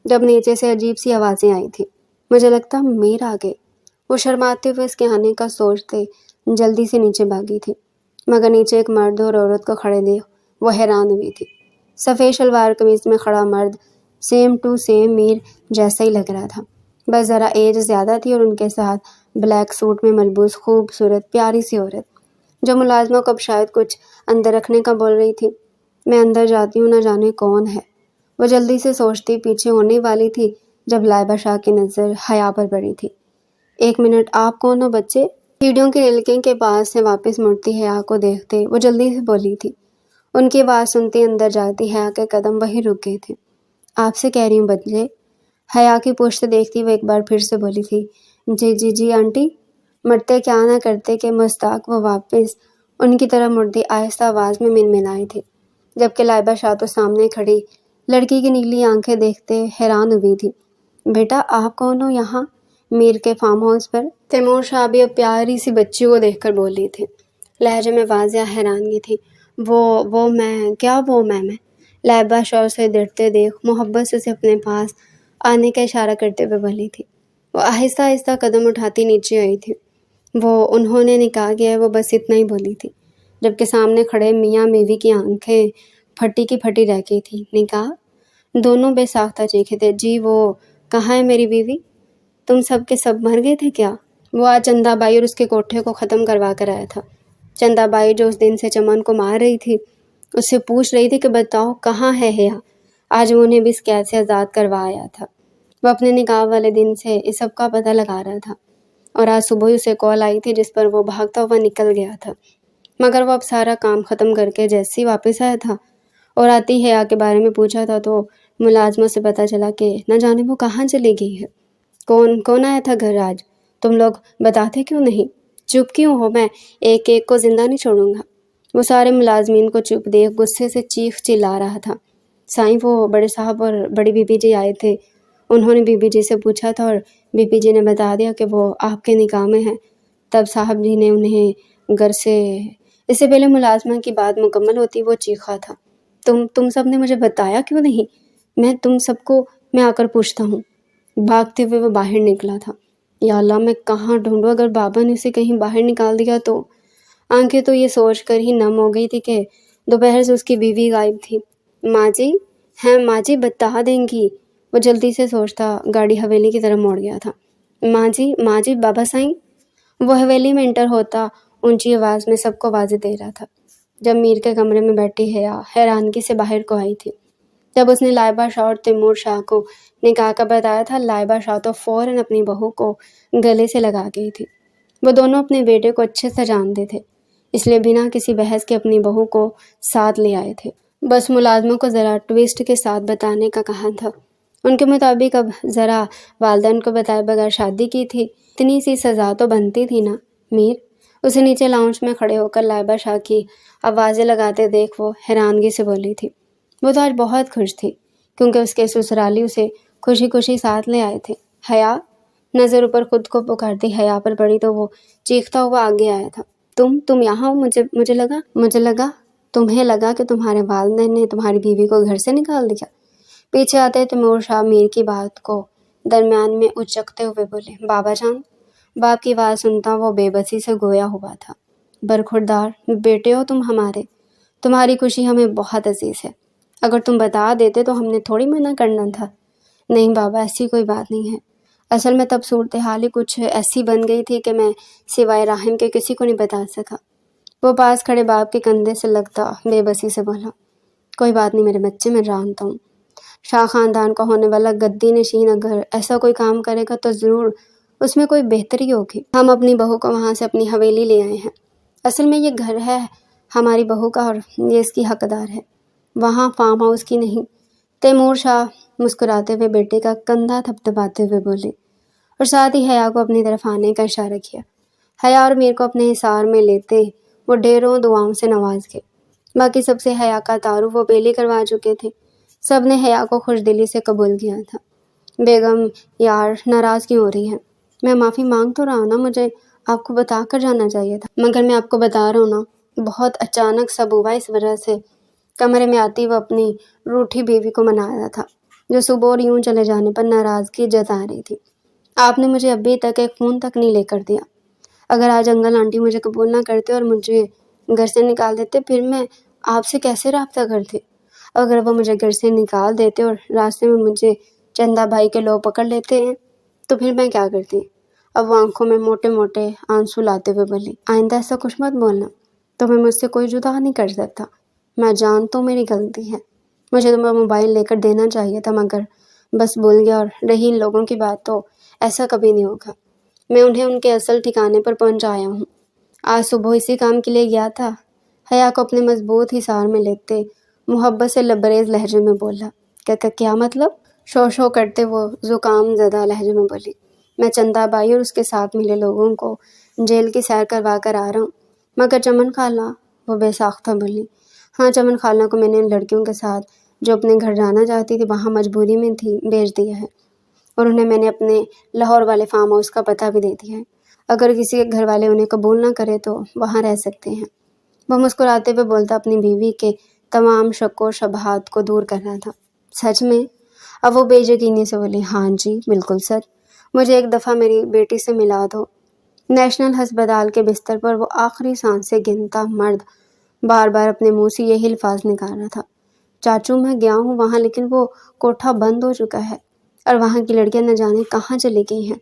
جب نیچے سے عجیب سی آوازیں آئی تھی۔ مجھے لگتا میر آ گئے۔ وہ شرماتے ہوئے اس کے آنے کا سوچتے جلدی سے نیچے بھاگی تھی، مگر نیچے ایک مرد اور عورت کو کھڑے دیکھ وہ حیران ہوئی تھی۔ سفید شلوار قمیض میں کھڑا مرد سیم ٹو سیم میر جیسا ہی لگ رہا تھا، بس ذرا ایج زیادہ تھی، اور ان کے ساتھ بلیک سوٹ میں ملبوس خوبصورت پیاری سی عورت، جو ملازمہ کو اب شاید کچھ اندر رکھنے کا بول رہی تھی۔ میں اندر جاتی ہوں، نہ جانے کون ہے، وہ جلدی سے سوچتی پیچھے ہونے والی تھی جب لائبہ شاہ کی نظر حیا پر پڑی تھی۔ ایک منٹ، آپ کون ہو بچے؟ سیڑھیوں کی ریلنگ کے پاس سے واپس مڑتی حیا کو دیکھتے وہ جلدی سے بولی تھی۔ ان کی آواز سنتی اندر جاتی حیا کے قدم وہیں رک گئے تھے۔ آپ سے کہہ رہی ہوں بچے۔ حیا کی پشت دیکھتی وہ ایک بار پھر سے بولی تھی۔ جی آنٹی۔ مرتے کیا نہ کرتے کہ مستاق وہ واپس ان کی طرف مڑتی آہستہ آواز میں منمنائی تھی، جبکہ لائبہ شاہ تو سامنے کھڑی لڑکی کی نیلی آنکھیں دیکھتے حیران ہوئی تھی۔ بیٹا آپ کون ہو یہاں میر کے فارم ہاؤس پر؟ تیمور شاہ بھی اب پیاری سی بچی کو دیکھ کر بولی تھی، لہجے میں واضح حیرانگی تھی۔ وہ میں لائبہ شاہ سے ڈرتے دیکھ محبت سے اسے اپنے پاس آنے کا اشارہ کرتے ہوئے بولی تھی۔ وہ آہستہ آہستہ قدم اٹھاتی نیچے آئی تھی۔ انہوں نے نکاح کیا ہے، وہ بس اتنا ہی بولی تھی، جبکہ سامنے کھڑے میاں بیوی کی آنکھیں پھٹی کی پھٹی رہ گئی تھی۔ نکاح؟ دونوں بے ساختہ چیخے تھے۔ جی وہ کہاں ہے میری بیوی؟ تم سب کے سب مر گئے تھے کیا؟ وہ آج چندا بائی اور اس کے کوٹھے کو ختم کروا کر آیا تھا۔ چندا بائی جو اس دن سے چمن کو مار رہی تھی، اس سے پوچھ رہی تھی کہ بتاؤ کہاں ہے حیا؟ آج وہ انہیں بھی اس قید سے آزاد کروا آیا تھا۔ وہ اپنے نکاح والے دن سے اس سب کا پتہ لگا رہا تھا، اور آج صبح ہی اسے کال آئی تھی جس پر وہ بھاگتا ہوا نکل گیا تھا، مگر وہ اب سارا کام ختم کر کے جیسے ہی واپس آیا تھا اور آتی حیا کے بارے میں پوچھا تھا تو ملازمہ سے پتہ چلا کہ نہ جانے وہ کہاں چلی گئی ہے۔ کون آیا تھا گھر آج؟ تم لوگ بتاتے کیوں نہیں؟ چپ کیوں ہو؟ میں ایک ایک کو زندہ نہیں چھوڑوں گا۔ وہ سارے ملازمین کو چپ دیکھ غصے سے چیخ چلا رہا تھا۔ سائیں وہ بڑے صاحب اور بڑی بی بی جی آئے تھے، انہوں نے بی بی جی سے پوچھا تھا اور بی بی جی نے بتا دیا کہ وہ آپ کے نکاح میں ہیں، تب صاحب جی نے انہیں گھر سے… اس سے پہلے ملازمہ کی بات مکمل ہوتی وہ چیخا تھا۔ تم سب نے مجھے بتایا کیوں نہیں؟ میں تم سب کو میں آ کر پوچھتا ہوں۔ بھاگتے ہوئے وہ باہر نکلا تھا۔ یا اللہ میں کہاں ڈھونڈوں، اگر بابا نے اسے کہیں باہر نکال دیا تو… آنکھیں تو یہ سوچ کر ہی نم ہو گئی تھی کہ دوپہر سے اس کی بیوی غائب تھی۔ ماں جی ہیں، ماں جی بتا دیں گی۔ وہ جلدی سے سوچتا گاڑی حویلی کی طرف موڑ گیا تھا۔ ماں جی بابا سائیں۔ وہ حویلی میں انٹر ہوتا اونچی آواز میں سب کو واضح دے رہا تھا۔ جب میر کے کمرے میں بیٹھی حیا حیرانگی سے باہر کو آئی تھی، جب اس نے لائبہ شاہ اور تیمور شاہ کو نکاح کا بتایا تھا، لائبہ شاہ تو فوراً اپنی بہو کو گلے سے لگا گئی تھی۔ وہ دونوں اپنے بیٹے کو اچھے سے جانتے تھے، اس لیے بنا کسی بحث کے اپنی بہو کو ساتھ لے آئے تھے۔ بس ملازموں کو ذرا ٹویسٹ کے ساتھ بتانے کا کہا تھا۔ ان کے مطابق اب ذرا والدین کو بتائے بغیر شادی کی تھی، اتنی سی سزا تو بنتی تھی نا میر؟ اسے نیچے لاؤنج میں کھڑے ہو کر لائبہ شاہ کی آوازیں لگاتے دیکھ وہ حیرانگی سے بولی تھی۔ وہ تو آج بہت خوش تھی کیونکہ اس کے سسرالی اسے خوشی خوشی ساتھ لے آئے تھے۔ حیا نظر اوپر خود کو پکارتی حیا پر پڑی تو وہ چیختا ہوا آگے آیا تھا۔ تم یہاں ہو؟ مجھے لگا تمہیں لگا کہ تمہارے والدین نے تمہاری بیوی کو گھر سے نکال دیا۔ پیچھے آتے تیمور شاہ میر کی بات کو درمیان میں اچکتے ہوئے بولے، بابا جان۔ باپ کی آواز سنتا وہ بے بسی سے گویا ہوا تھا۔ برخوردار بیٹے ہو تم ہمارے، تمہاری خوشی ہمیں بہت عزیز ہے، اگر تم بتا دیتے تو ہم نے تھوڑی منع کرنا تھا۔ نہیں بابا، ایسی کوئی بات نہیں ہے، اصل میں تب صورتحال ہی کچھ ایسی بن گئی تھی کہ میں سوائے راہم کے کسی کو نہیں بتا سکا۔ وہ پاس کھڑے باپ کے کندھے سے لگتا بے بسی سے بولا، کوئی بات نہیں میرے بچے، میں جانتا ہوں شاہ خاندان کا ہونے والا گدی نشین اگر ایسا کوئی کام کرے گا تو ضرور اس میں کوئی بہتری ہوگی۔ ہم اپنی بہو کو وہاں سے اپنی حویلی لے آئے ہیں، اصل میں یہ گھر ہے ہماری بہو کا اور یہ اس کی حقدار ہے، وہاں فارم ہاؤس کی نہیں۔ تیمور شاہ مسکراتے ہوئے بیٹے کا کندھا تھپتھپاتے ہوئے بولے اور ساتھ ہی حیا کو اپنی طرف آنے کا اشارہ کیا۔ حیا اور میر کو اپنے حصار میں لیتے وہ ڈھیروں دعاؤں سے نواز گئے۔ باقی سب سے حیا کا تعارف وہ پہلے کروا چکے تھے، سب نے حیا کو خوش دلی سے قبول کیا تھا۔ بیگم یار ناراض کیوں ہو رہی ہیں؟ میں معافی مانگ تو رہا ہوں نا، مجھے آپ کو بتا کر جانا چاہیے تھا، مگر میں آپ کو بتا رہا ہوں نا، بہت اچانک سب ہوا، اس وجہ سے کمرے میں آتی وہ اپنی روٹھی بیوی کو منا رہا تھا جو صبح اور یوں چلے جانے پر ناراضگی جتا رہی تھی۔ آپ نے مجھے ابھی تک ایک فون تک نہیں لے کر دیا، اگر آج انکل آنٹی مجھے قبول نہ کرتے اور مجھے گھر سے نکال دیتے پھر میں آپ سے کیسے رابطہ کرتی؟ اگر وہ مجھے گھر سے نکال دیتے اور راستے میں مجھے چندا بھائی کے لوگ پکڑ لیتے ہیں تو پھر میں کیا کرتی؟ اب وہ آنکھوں میں موٹے موٹے آنسو لاتے ہوئے بولی، آئندہ ایسا کچھ مت بولنا، تمہیں مجھ سے کوئی جدا نہیں کر سکتا، میں جانتا ہوں میری غلطی ہے، مجھے تمہیں موبائل لے کر دینا چاہیے تھا مگر بس بھول گیا، اور رہی ان لوگوں کی بات تو ایسا کبھی نہیں ہوگا، میں انہیں ان کے اصل ٹھکانے پر پہنچایا ہوں، آج صبح اسی کام کے لیے گیا تھا۔ حیا کو اپنے مضبوط حصار میں لیتے محبت سے لبریز لہجے میں بولا، کیا مطلب؟ شو کرتے وہ زکام زدہ لہجے میں بولی، میں چندا بائی اور اس کے ساتھ ملے لوگوں کو جیل کی سیر کروا کر آ رہا ہوں، مگر چمن خالہ، وہ بے ساختہ بولی، ہاں چمن خالہ کو میں نے ان لڑکیوں کے ساتھ جو اپنے گھر جانا چاہتی تھی وہاں مجبوری میں تھی بھیج دیا ہے، اور انہیں میں نے اپنے لاہور والے فارم ہاؤس کا پتہ بھی دے دیا ہے، اگر کسی کے گھر والے انہیں قبول نہ کرے تو وہاں رہ سکتے ہیں۔ وہ مسکراتے ہوئے بولتا اپنی بیوی کے تمام شک و شبہات کو دور کر رہا تھا، سچ میں؟ اب وہ بے یقینی سے بولی، ہاں جی بالکل سچ، مجھے ایک دفعہ میری بیٹی سے ملا دو۔ نیشنل ہسپتال کے بستر پر وہ آخری سانسیں گنتا مرد بار بار اپنے منہ سے یہی الفاظ نکال رہا تھا، چاچو میں گیا ہوں وہاں لیکن وہ کوٹھا بند ہو چکا ہے اور وہاں کی لڑکیاں نہ جانے کہاں چلی گئی ہیں،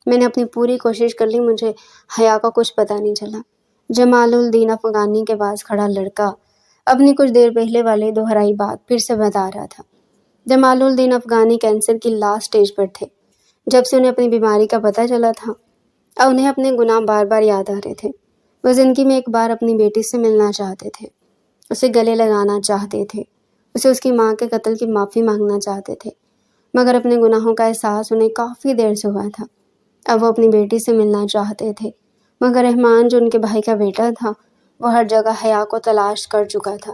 میں نے اپنی پوری کوشش کر لی، مجھے حیا کا کچھ پتہ نہیں چلا۔ جمال الدین افغانی کے پاس کھڑا لڑکا اپنی کچھ دیر پہلے والی دہرائی بات پھر سے بتا رہا تھا۔ جمال الدین افغانی کینسر کی لاسٹ سٹیج پر تھے، جب سے انہیں اپنی بیماری کا پتہ چلا تھا، اور انہیں اپنے گناہ بار بار یاد آ رہے تھے۔ وہ زندگی میں ایک بار اپنی بیٹی سے ملنا چاہتے تھے، اسے گلے لگانا چاہتے تھے، اسے اس کی ماں کے قتل کی معافی مانگنا چاہتے تھے، مگر اپنے گناہوں کا احساس انہیں کافی دیر سے ہوا تھا۔ اب وہ اپنی بیٹی سے ملنا چاہتے تھے، مگر رحمان جو ان کے بھائی کا بیٹا تھا وہ ہر جگہ حیا کو تلاش کر چکا تھا،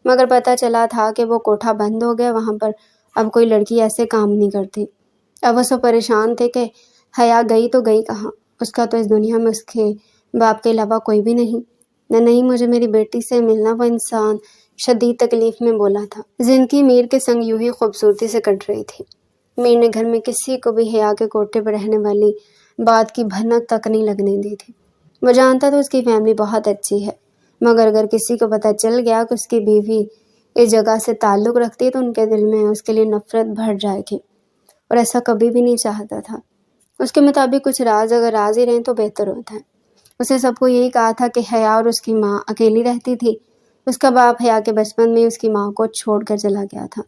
مگر پتہ چلا تھا کہ وہ کوٹھا بند ہو گیا، وہاں پر اب کوئی لڑکی ایسے کام نہیں کرتی۔ اب وہ سب پریشان تھے کہ حیا گئی تو گئی کہاں، اس کا تو اس دنیا میں اس کے باپ کے علاوہ کوئی بھی نہیں۔ نہیں مجھے میری بیٹی سے ملنا، وہ انسان شدید تکلیف میں بولا تھا۔ زندگی میر کے سنگ یوں ہی خوبصورتی سے کٹ رہی تھی، میر نے گھر میں کسی کو بھی حیا کے کوٹھے پر رہنے والی بات کی بھنک تک نہیں لگنے دی تھی۔ وہ جانتا تو اس کی فیملی بہت اچھی ہے، مگر اگر کسی کو پتہ چل گیا کہ اس کی بیوی اس جگہ سے تعلق رکھتی ہے تو ان کے دل میں اس کے لیے نفرت بھر جائے گی، اور ایسا کبھی بھی نہیں چاہتا تھا۔ اس کے مطابق کچھ راز اگر راز ہی رہیں تو بہتر ہوتا ہے۔ اسے سب کو یہی کہا تھا کہ حیا اور اس کی ماں اکیلی رہتی تھی، اس کا باپ حیا کے بچپن میں اس کی ماں کو چھوڑ کر چلا گیا تھا۔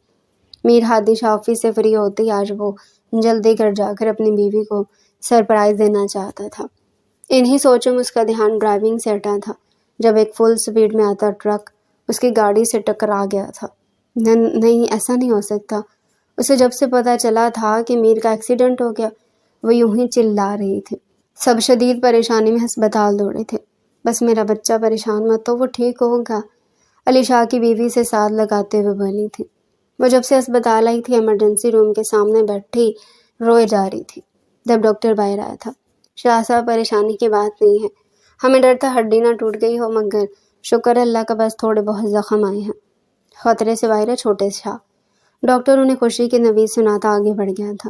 میر ہادی شاہ آفس سے فری ہوتے ہی آج وہ جلدی گھر جا کر اپنی بیوی کو سرپرائز دینا چاہتا تھا۔ انہی سوچوں میں اس کا دھیان ڈرائیونگ سے ہٹا تھا جب ایک فل سپیڈ میں آتا ٹرک اس کی گاڑی سے ٹکرا گیا تھا۔ نہیں ایسا نہیں ہو سکتا، اسے جب سے پتہ چلا تھا کہ میر کا ایکسیڈنٹ ہو گیا وہ یوں ہی چلا رہی تھی۔ سب شدید پریشانی میں ہسپتال دوڑے تھے، بس میرا بچہ پریشان مت تو وہ ٹھیک ہوگا، علی شاہ کی بیوی سے ساتھ لگاتے ہوئے بولی تھی۔ وہ جب سے ہسپتال آئی تھی ایمرجنسی روم کے سامنے بیٹھی روئے جا رہی تھی جب ڈاکٹر باہر آیا تھا۔ شاہ صاحب پریشانی کی بات نہیں ہے، ہمیں ڈر تھا ہڈی نہ ٹوٹ گئی ہو، مگر شکر اللہ کا بس تھوڑے بہت زخم آئے ہیں، خطرے سے باہر ہے چھوٹے شاہ۔ ڈاکٹر انہیں خوشی کی نوید سناتا آگے بڑھ گیا تھا۔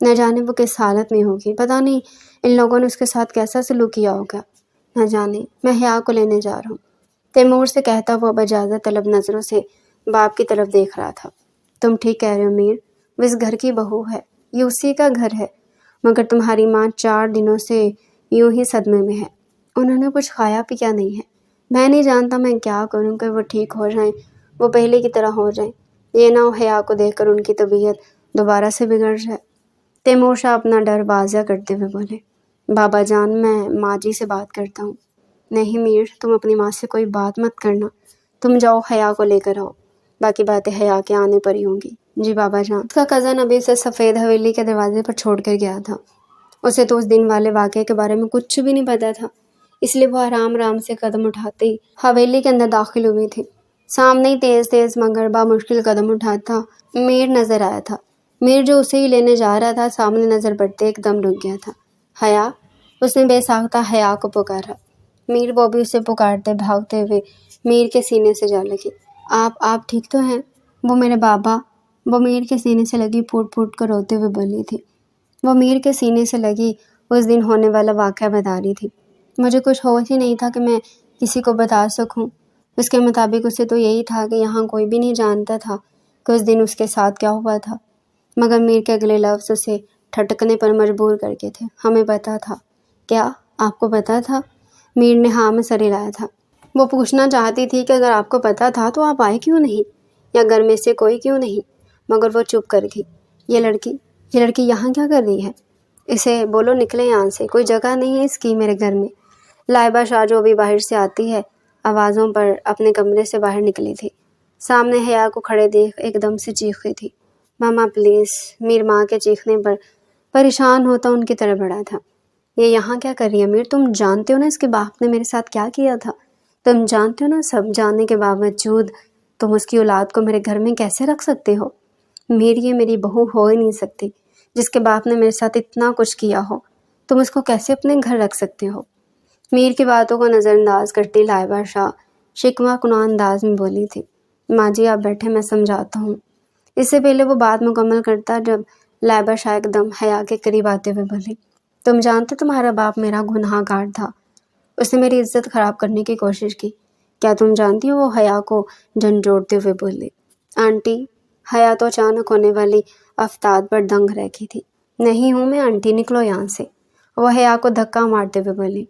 نہ جانے وہ کس حالت میں ہوگی، پتہ نہیں ان لوگوں نے اس کے ساتھ کیسا سلوک کیا ہوگا، نہ جانے۔ میں حیا کو لینے جا رہا ہوں، تیمور سے کہتا ہوا اب اجازت طلب نظروں سے باپ کی طرف دیکھ رہا تھا۔ تم ٹھیک کہہ رہے ہو میر، وہ اس گھر کی بہو ہے، یہ اسی کا گھر ہے، مگر تمہاری ماں 4 دنوں سے یوں ہی صدمے میں ہے، انہوں نے کچھ کھایا پیا نہیں ہے۔ میں نہیں جانتا میں کیا کروں کہ وہ ٹھیک ہو جائیں، وہ پہلے کی طرح ہو جائیں، یہ نہ ہو حیا کو دیکھ کر ان کی طبیعت دوبارہ سے بگڑ جائے۔ تیمور شاہ اپنا ڈر واضح کرتے ہوئے بولے، بابا جان میں ماں جی سے بات کرتا ہوں۔ نہیں میر، تم اپنی ماں سے کوئی بات مت کرنا، تم جاؤ حیا کو لے کر آؤ، باقی باتیں حیا کے آنے پر ہی ہوں گی۔ جی بابا جان۔ اس کا کزن ابھی سے سفید حویلی کے دروازے پر چھوڑ کر گیا تھا، اسے تو اس دن والے واقعے کے بارے میں کچھ بھی نہیں پتا تھا، اس لیے وہ آرام آرام سے قدم اٹھاتے ہی حویلی کے اندر داخل ہوئی تھی۔ سامنے ہی تیز تیز مگر بامشکل قدم اٹھاتا میر نظر آیا تھا۔ میر جو اسے ہی لینے جا رہا تھا، سامنے نظر پڑتے ایک دم رک گیا تھا۔ حیا، اس نے بے ساختہ حیا کو پکارا۔ میر وہ بھی اسے پکارتے بھاگتے ہوئے میر کے سینے سے جا لگی۔ آپ ٹھیک تو ہیں؟ وہ میرے بابا، وہ میر کے سینے سے لگی پھوٹ پھوٹ کر روتے ہوئے بولی تھی۔ وہ میر کے سینے سے لگی اس دن ہونے والا واقعہ بتا رہی تھی۔ مجھے کچھ ہوش ہی نہیں تھا کہ میں کسی کو بتا سکوں۔ اس کے مطابق اسے تو یہی تھا کہ یہاں کوئی بھی نہیں جانتا تھا کہ اس دن اس کے ساتھ کیا ہوا تھا، مگر میر کے اگلے لفظ اسے ٹھٹکنے پر مجبور کر کے تھے۔ ہمیں پتا تھا۔ کیا آپ کو پتا تھا؟ میر نے ہاں میں سر ہلایا تھا۔ وہ پوچھنا چاہتی تھی کہ اگر آپ کو پتا تھا تو آپ آئے کیوں نہیں، یا گھر میں سے کوئی کیوں نہیں، مگر وہ چپ کر گئی۔ یہ لڑکی یہاں کیا کر رہی ہے؟ اسے بولو نکلے یہاں سے، کوئی جگہ نہیں ہے اس کی میرے گھر میں۔ لائبہ شاہ جو بھی باہر سے آتی ہے آوازوں پر اپنے کمرے سے باہر نکلی تھی۔ سامنے حیا کو کھڑے دیکھ ایک دم سے چیخی تھی، ماما پلیز۔ میر ماں کے چیخنے پر پریشان ہوتا ان کی طرف بڑھا تھا۔ یہ یہاں کیا کر رہی ہے میر؟ تم جانتے ہو نا اس کے باپ نے میرے ساتھ کیا کیا تھا؟ تم جانتے ہو نا؟ سب جاننے کے باوجود تم اس کی اولاد کو میرے گھر میں کیسے رکھ سکتے ہو؟ میر یہ میری بہو ہو ہی نہیں سکتی، جس کے باپ نے میرے ساتھ اتنا کچھ کیا ہو، تم اس کو کیسے اپنے گھر رکھ سکتے ہو؟ میر کی باتوں کو نظر انداز کرتی لائبہ شاہ شکوہ کناں انداز میں بولی تھی، ماں جی آپ بیٹھے، میں سمجھاتا ہوں۔ اس سے پہلے وہ بات مکمل کرتا جب لائبہ شاہ ایک دم حیا کے قریب آتے ہوئے بولی، تم جانتے تمہارا باپ میرا گناہ گار تھا، اس نے میری عزت خراب کرنے کی کوشش کی، کیا تم جانتی ہو؟ وہ حیا کو جھنجھوڑتے ہوئے بولی۔ آنٹی، حیا تو اچانک ہونے والی افتاد پر دنگ رہ گئی تھی۔ نہیں ہوں میں آنٹی، نکلو یہاں سے، وہ حیا کو دھکا مارتے ہوئے بولی۔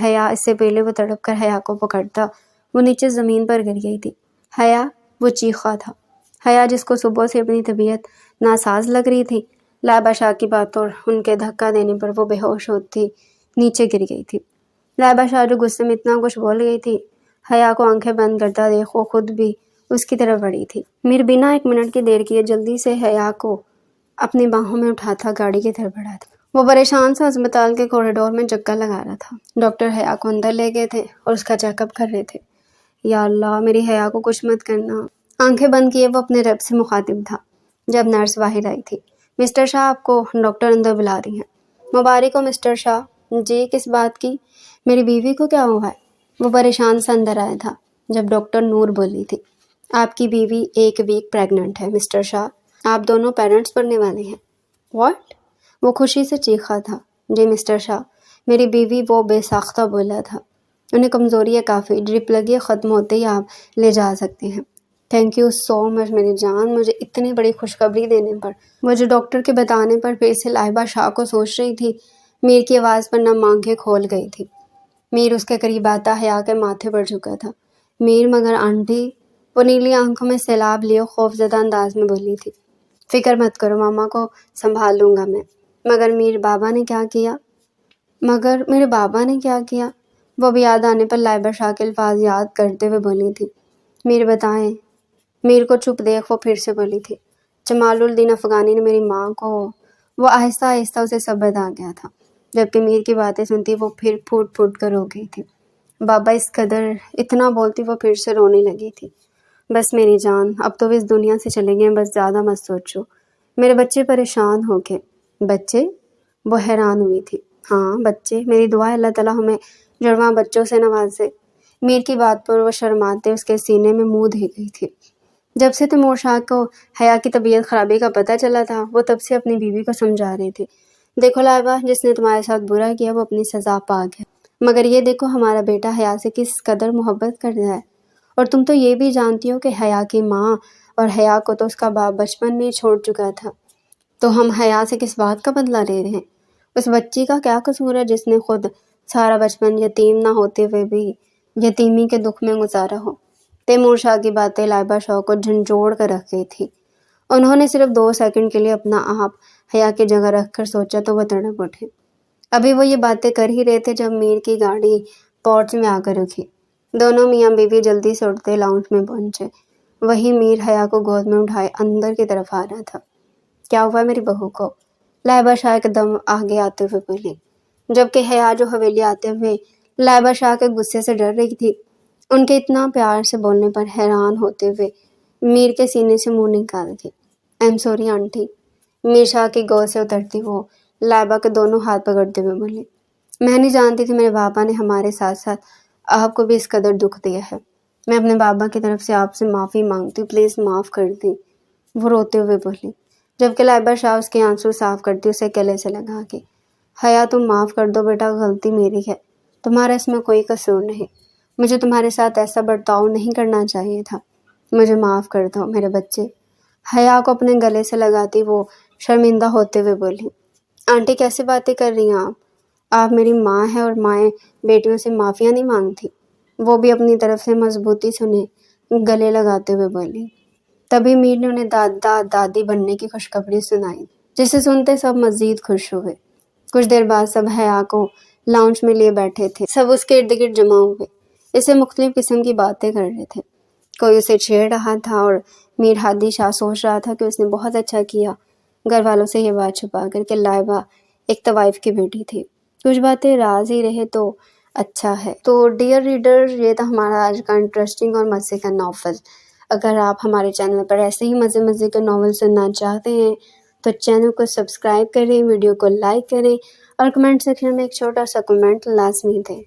حیا، اس سے پہلے وہ تڑپ کر حیا کو پکڑتا وہ نیچے زمین پر گر گئی تھی۔ حیا، وہ چیخا تھا۔ حیا جس کو صبح سے اپنی طبیعت ناساز لگ رہی تھی، لائبہ شاہ کی باتوں اور ان کے دھکا دینے پر وہ بے ہوش ہوتی نیچے گر گئی تھی۔ لائبہ شاہ جو غصے میں اتنا کچھ بول گئی تھی، حیا کو آنکھیں بند کرتا دیکھ وہ خود بھی اس کی طرف بڑھی تھی۔ میر بنا 1 منٹ کی دیر کیے جلدی سے حیا کو اپنی باہوں میں اٹھاتا گاڑی کی طرف بڑھا تھا۔ وہ پریشان سا ہسپتال کے کوریڈور میں چکر لگا رہا تھا۔ ڈاکٹر حیا کو اندر لے گئے تھے اور اس کا چیک اپ کر رہے تھے۔ یا اللہ، میری حیا کو کچھ مت کرنا۔ آنکھیں بند کیے وہ اپنے رب سے مخاطب تھا جب نرس باہر آئی تھی۔ مسٹر شاہ، آپ کو ڈاکٹر اندر بلا رہی ہیں۔ مبارک ہو مسٹر شاہ۔ جی، کس بات کی؟ میری بیوی کو کیا ہوا ہے؟ وہ پریشان سا اندر آیا تھا جب ڈاکٹر نور بولی تھی، آپ کی بیوی 1 ویک پریگننٹ ہے مسٹر شاہ، آپ دونوں پیرنٹس بننے والے ہیں۔ واٹ؟ وہ خوشی سے چیخا تھا۔ جی مسٹر شاہ، میری بیوی، وہ بے ساختہ بولا تھا، انہیں کمزوری ہے کافی، ڈرپ لگی ہے، ختم ہوتے ہی آپ لے جا سکتے ہیں۔ تھینک یو سو مچ میری جان، مجھے اتنی بڑی خوشخبری دینے پر۔ وہ جو ڈاکٹر کے بتانے پر پھر سے لائبہ شاہ کو سوچ رہی تھی، میر کی آواز پر نم آنکھیں کھول گئی تھی۔ میر اس کے قریب آتا حیا کے ماتھے پر جھکا تھا۔ میر، مگر آنٹی، وہ نیلی آنکھوں میں سیلاب لیے خوف زدہ انداز میں بولی تھی۔ فکر مت کرو، ماما کو سنبھال لوں گا میں۔ مگر میر، بابا نے کیا کیا؟ مگر میرے بابا نے کیا کیا؟ وہ بھی یاد آنے پر لائبہ شاہ کے الفاظ یاد کرتے ہوئے بولی تھی۔ میر بتائیں۔ میر کو چپ دیکھ وہ پھر سے بولی تھی، جمال الدین افغانی نے میری ماں کو۔ وہ آہستہ آہستہ اسے سب بتا گیا تھا، جبکہ میر کی باتیں سنتی وہ پھر پھوٹ پھوٹ کر رو گئی تھی۔ بابا اس قدر اتنا بولتی وہ پھر سے رونے لگی تھی۔ بس میری جان، اب تو اس دنیا سے چلے گئے، بس زیادہ مت سوچو، میرے بچے پریشان ہو گئے۔ بچے؟ وہ حیران ہوئی تھی۔ ہاں بچے، میری دعا ہے اللہ تعالیٰ ہمیں جڑواں بچوں سے نوازے۔ میر کی بات پر وہ شرماتے اس کے سینے میں منہ دے گئی تھی۔ جب سے تیمور شاہ کو حیا کی طبیعت خرابی کا پتہ چلا تھا وہ تب سے اپنی بیوی کو سمجھا رہے تھے، دیکھو لائبہ، جس نے تمہارے ساتھ برا کیا وہ اپنی سزا پاک ہے، مگر یہ دیکھو ہمارا بیٹا حیا سے کس قدر محبت کر رہا ہے، اور تم تو یہ بھی جانتی ہو کہ حیا کی ماں اور حیا کو تو اس کا باپ بچپن میں ہی چھوڑ چکا تھا، تو ہم حیا سے کس بات کا بدلہ لے رہے ہیں؟ اس بچی کا کیا قصور ہے جس نے خود سارا بچپن یتیم نہ ہوتے ہوئے بھی یتیمی کے دکھ میں گزارا ہو؟ تیمور شاہ کی باتیں لائبہ شاہ کو جھنجھوڑ کر رکھ گئی تھی۔ انہوں نے صرف 2 سیکنڈ کے لیے اپنا آپ حیا کی جگہ رکھ کر سوچا تو وہ تڑپ اٹھے۔ ابھی وہ یہ باتیں کر ہی رہے تھے جب میر کی گاڑی پورچ میں آ کر رکی۔ دونوں میاں بیوی جلدی سے اٹھتے لاؤنج میں پہنچے۔ وہی میر حیا کو گود میں اٹھائے اندر کی طرف آ رہا تھا۔ کیا ہوا میری بہو کو؟ لائبہ شاہ ایک دم آگے آتے ہوئے بولی، جبکہ حیا جو حویلی آتے ہوئے لائبہ شاہ کے غصے سے ڈر رہی تھی، ان کے اتنا پیار سے بولنے پر حیران ہوتے ہوئے میر کے سینے سے منہ نکال دی۔ I'm sorry aunty. Mir Shah کی گود سے اترتی وہ لائبہ کے دونوں ہاتھ پکڑتے ہوئے بولی، میں نہیں جانتی تھی میرے بابا نے ہمارے ساتھ ساتھ آپ کو بھی اس قدر دکھ دیا ہے، میں اپنے بابا کی طرف سے آپ سے معافی مانگتی ہوں، پلیز معاف کر دی، وہ روتے ہوئے بولی، جبکہ لائبہ شاہ اس کے آنسو صاف کرتی اسے گلے سے لگا کے، حیا تم معاف کر دو بیٹا، غلطی میری ہے، تمہارا اس میں کوئی قصور نہیں، مجھے تمہارے ساتھ ایسا برتاؤ نہیں کرنا چاہیے تھا، مجھے معاف کر دو میرے بچے۔ حیا کو اپنے گلے سے لگاتی وہ شرمندہ ہوتے ہوئے بولی، آنٹی کیسی باتیں کر رہی ہیں آپ میری ماں ہیں اور مائیں بیٹیوں سے معافیاں نہیں مانگتی، وہ بھی اپنی طرف سے مضبوطی سے انہیں گلے لگاتے ہوئے بولی۔ تبھی میر نے انہیں دادی بننے کی خوشخبری سنائی، جسے سنتے سب مزید خوش ہوئے۔ کچھ دیر بعد سب حیا کو لاؤنج میں لیے بیٹھے تھے، سب اس کے ارد گرد جمع ہوئے، اسے مختلف قسم کی باتیں کر رہے تھے، کوئی اسے چھیڑ رہا تھا اور میر ہادی شاہ سوچ رہا تھا کہ اس نے بہت اچھا کیا گھر والوں سے یہ بات چھپا کر کہ لائبہ ایک طوائف کی بیٹی تھی، کچھ باتیں راز ہی رہے تو اچھا ہے۔ تو ڈیئر ریڈر، یہ تھا ہمارا آج کا انٹرسٹنگ اور مزے کا ناول۔ اگر آپ ہمارے چینل پر ایسے ہی مزے کے ناول سننا چاہتے ہیں تو چینل کو سبسکرائب کریں، ویڈیو کو لائک کریں اور کمنٹ سیکشن میں ایک چھوٹا سا کمنٹ لازمی دیں۔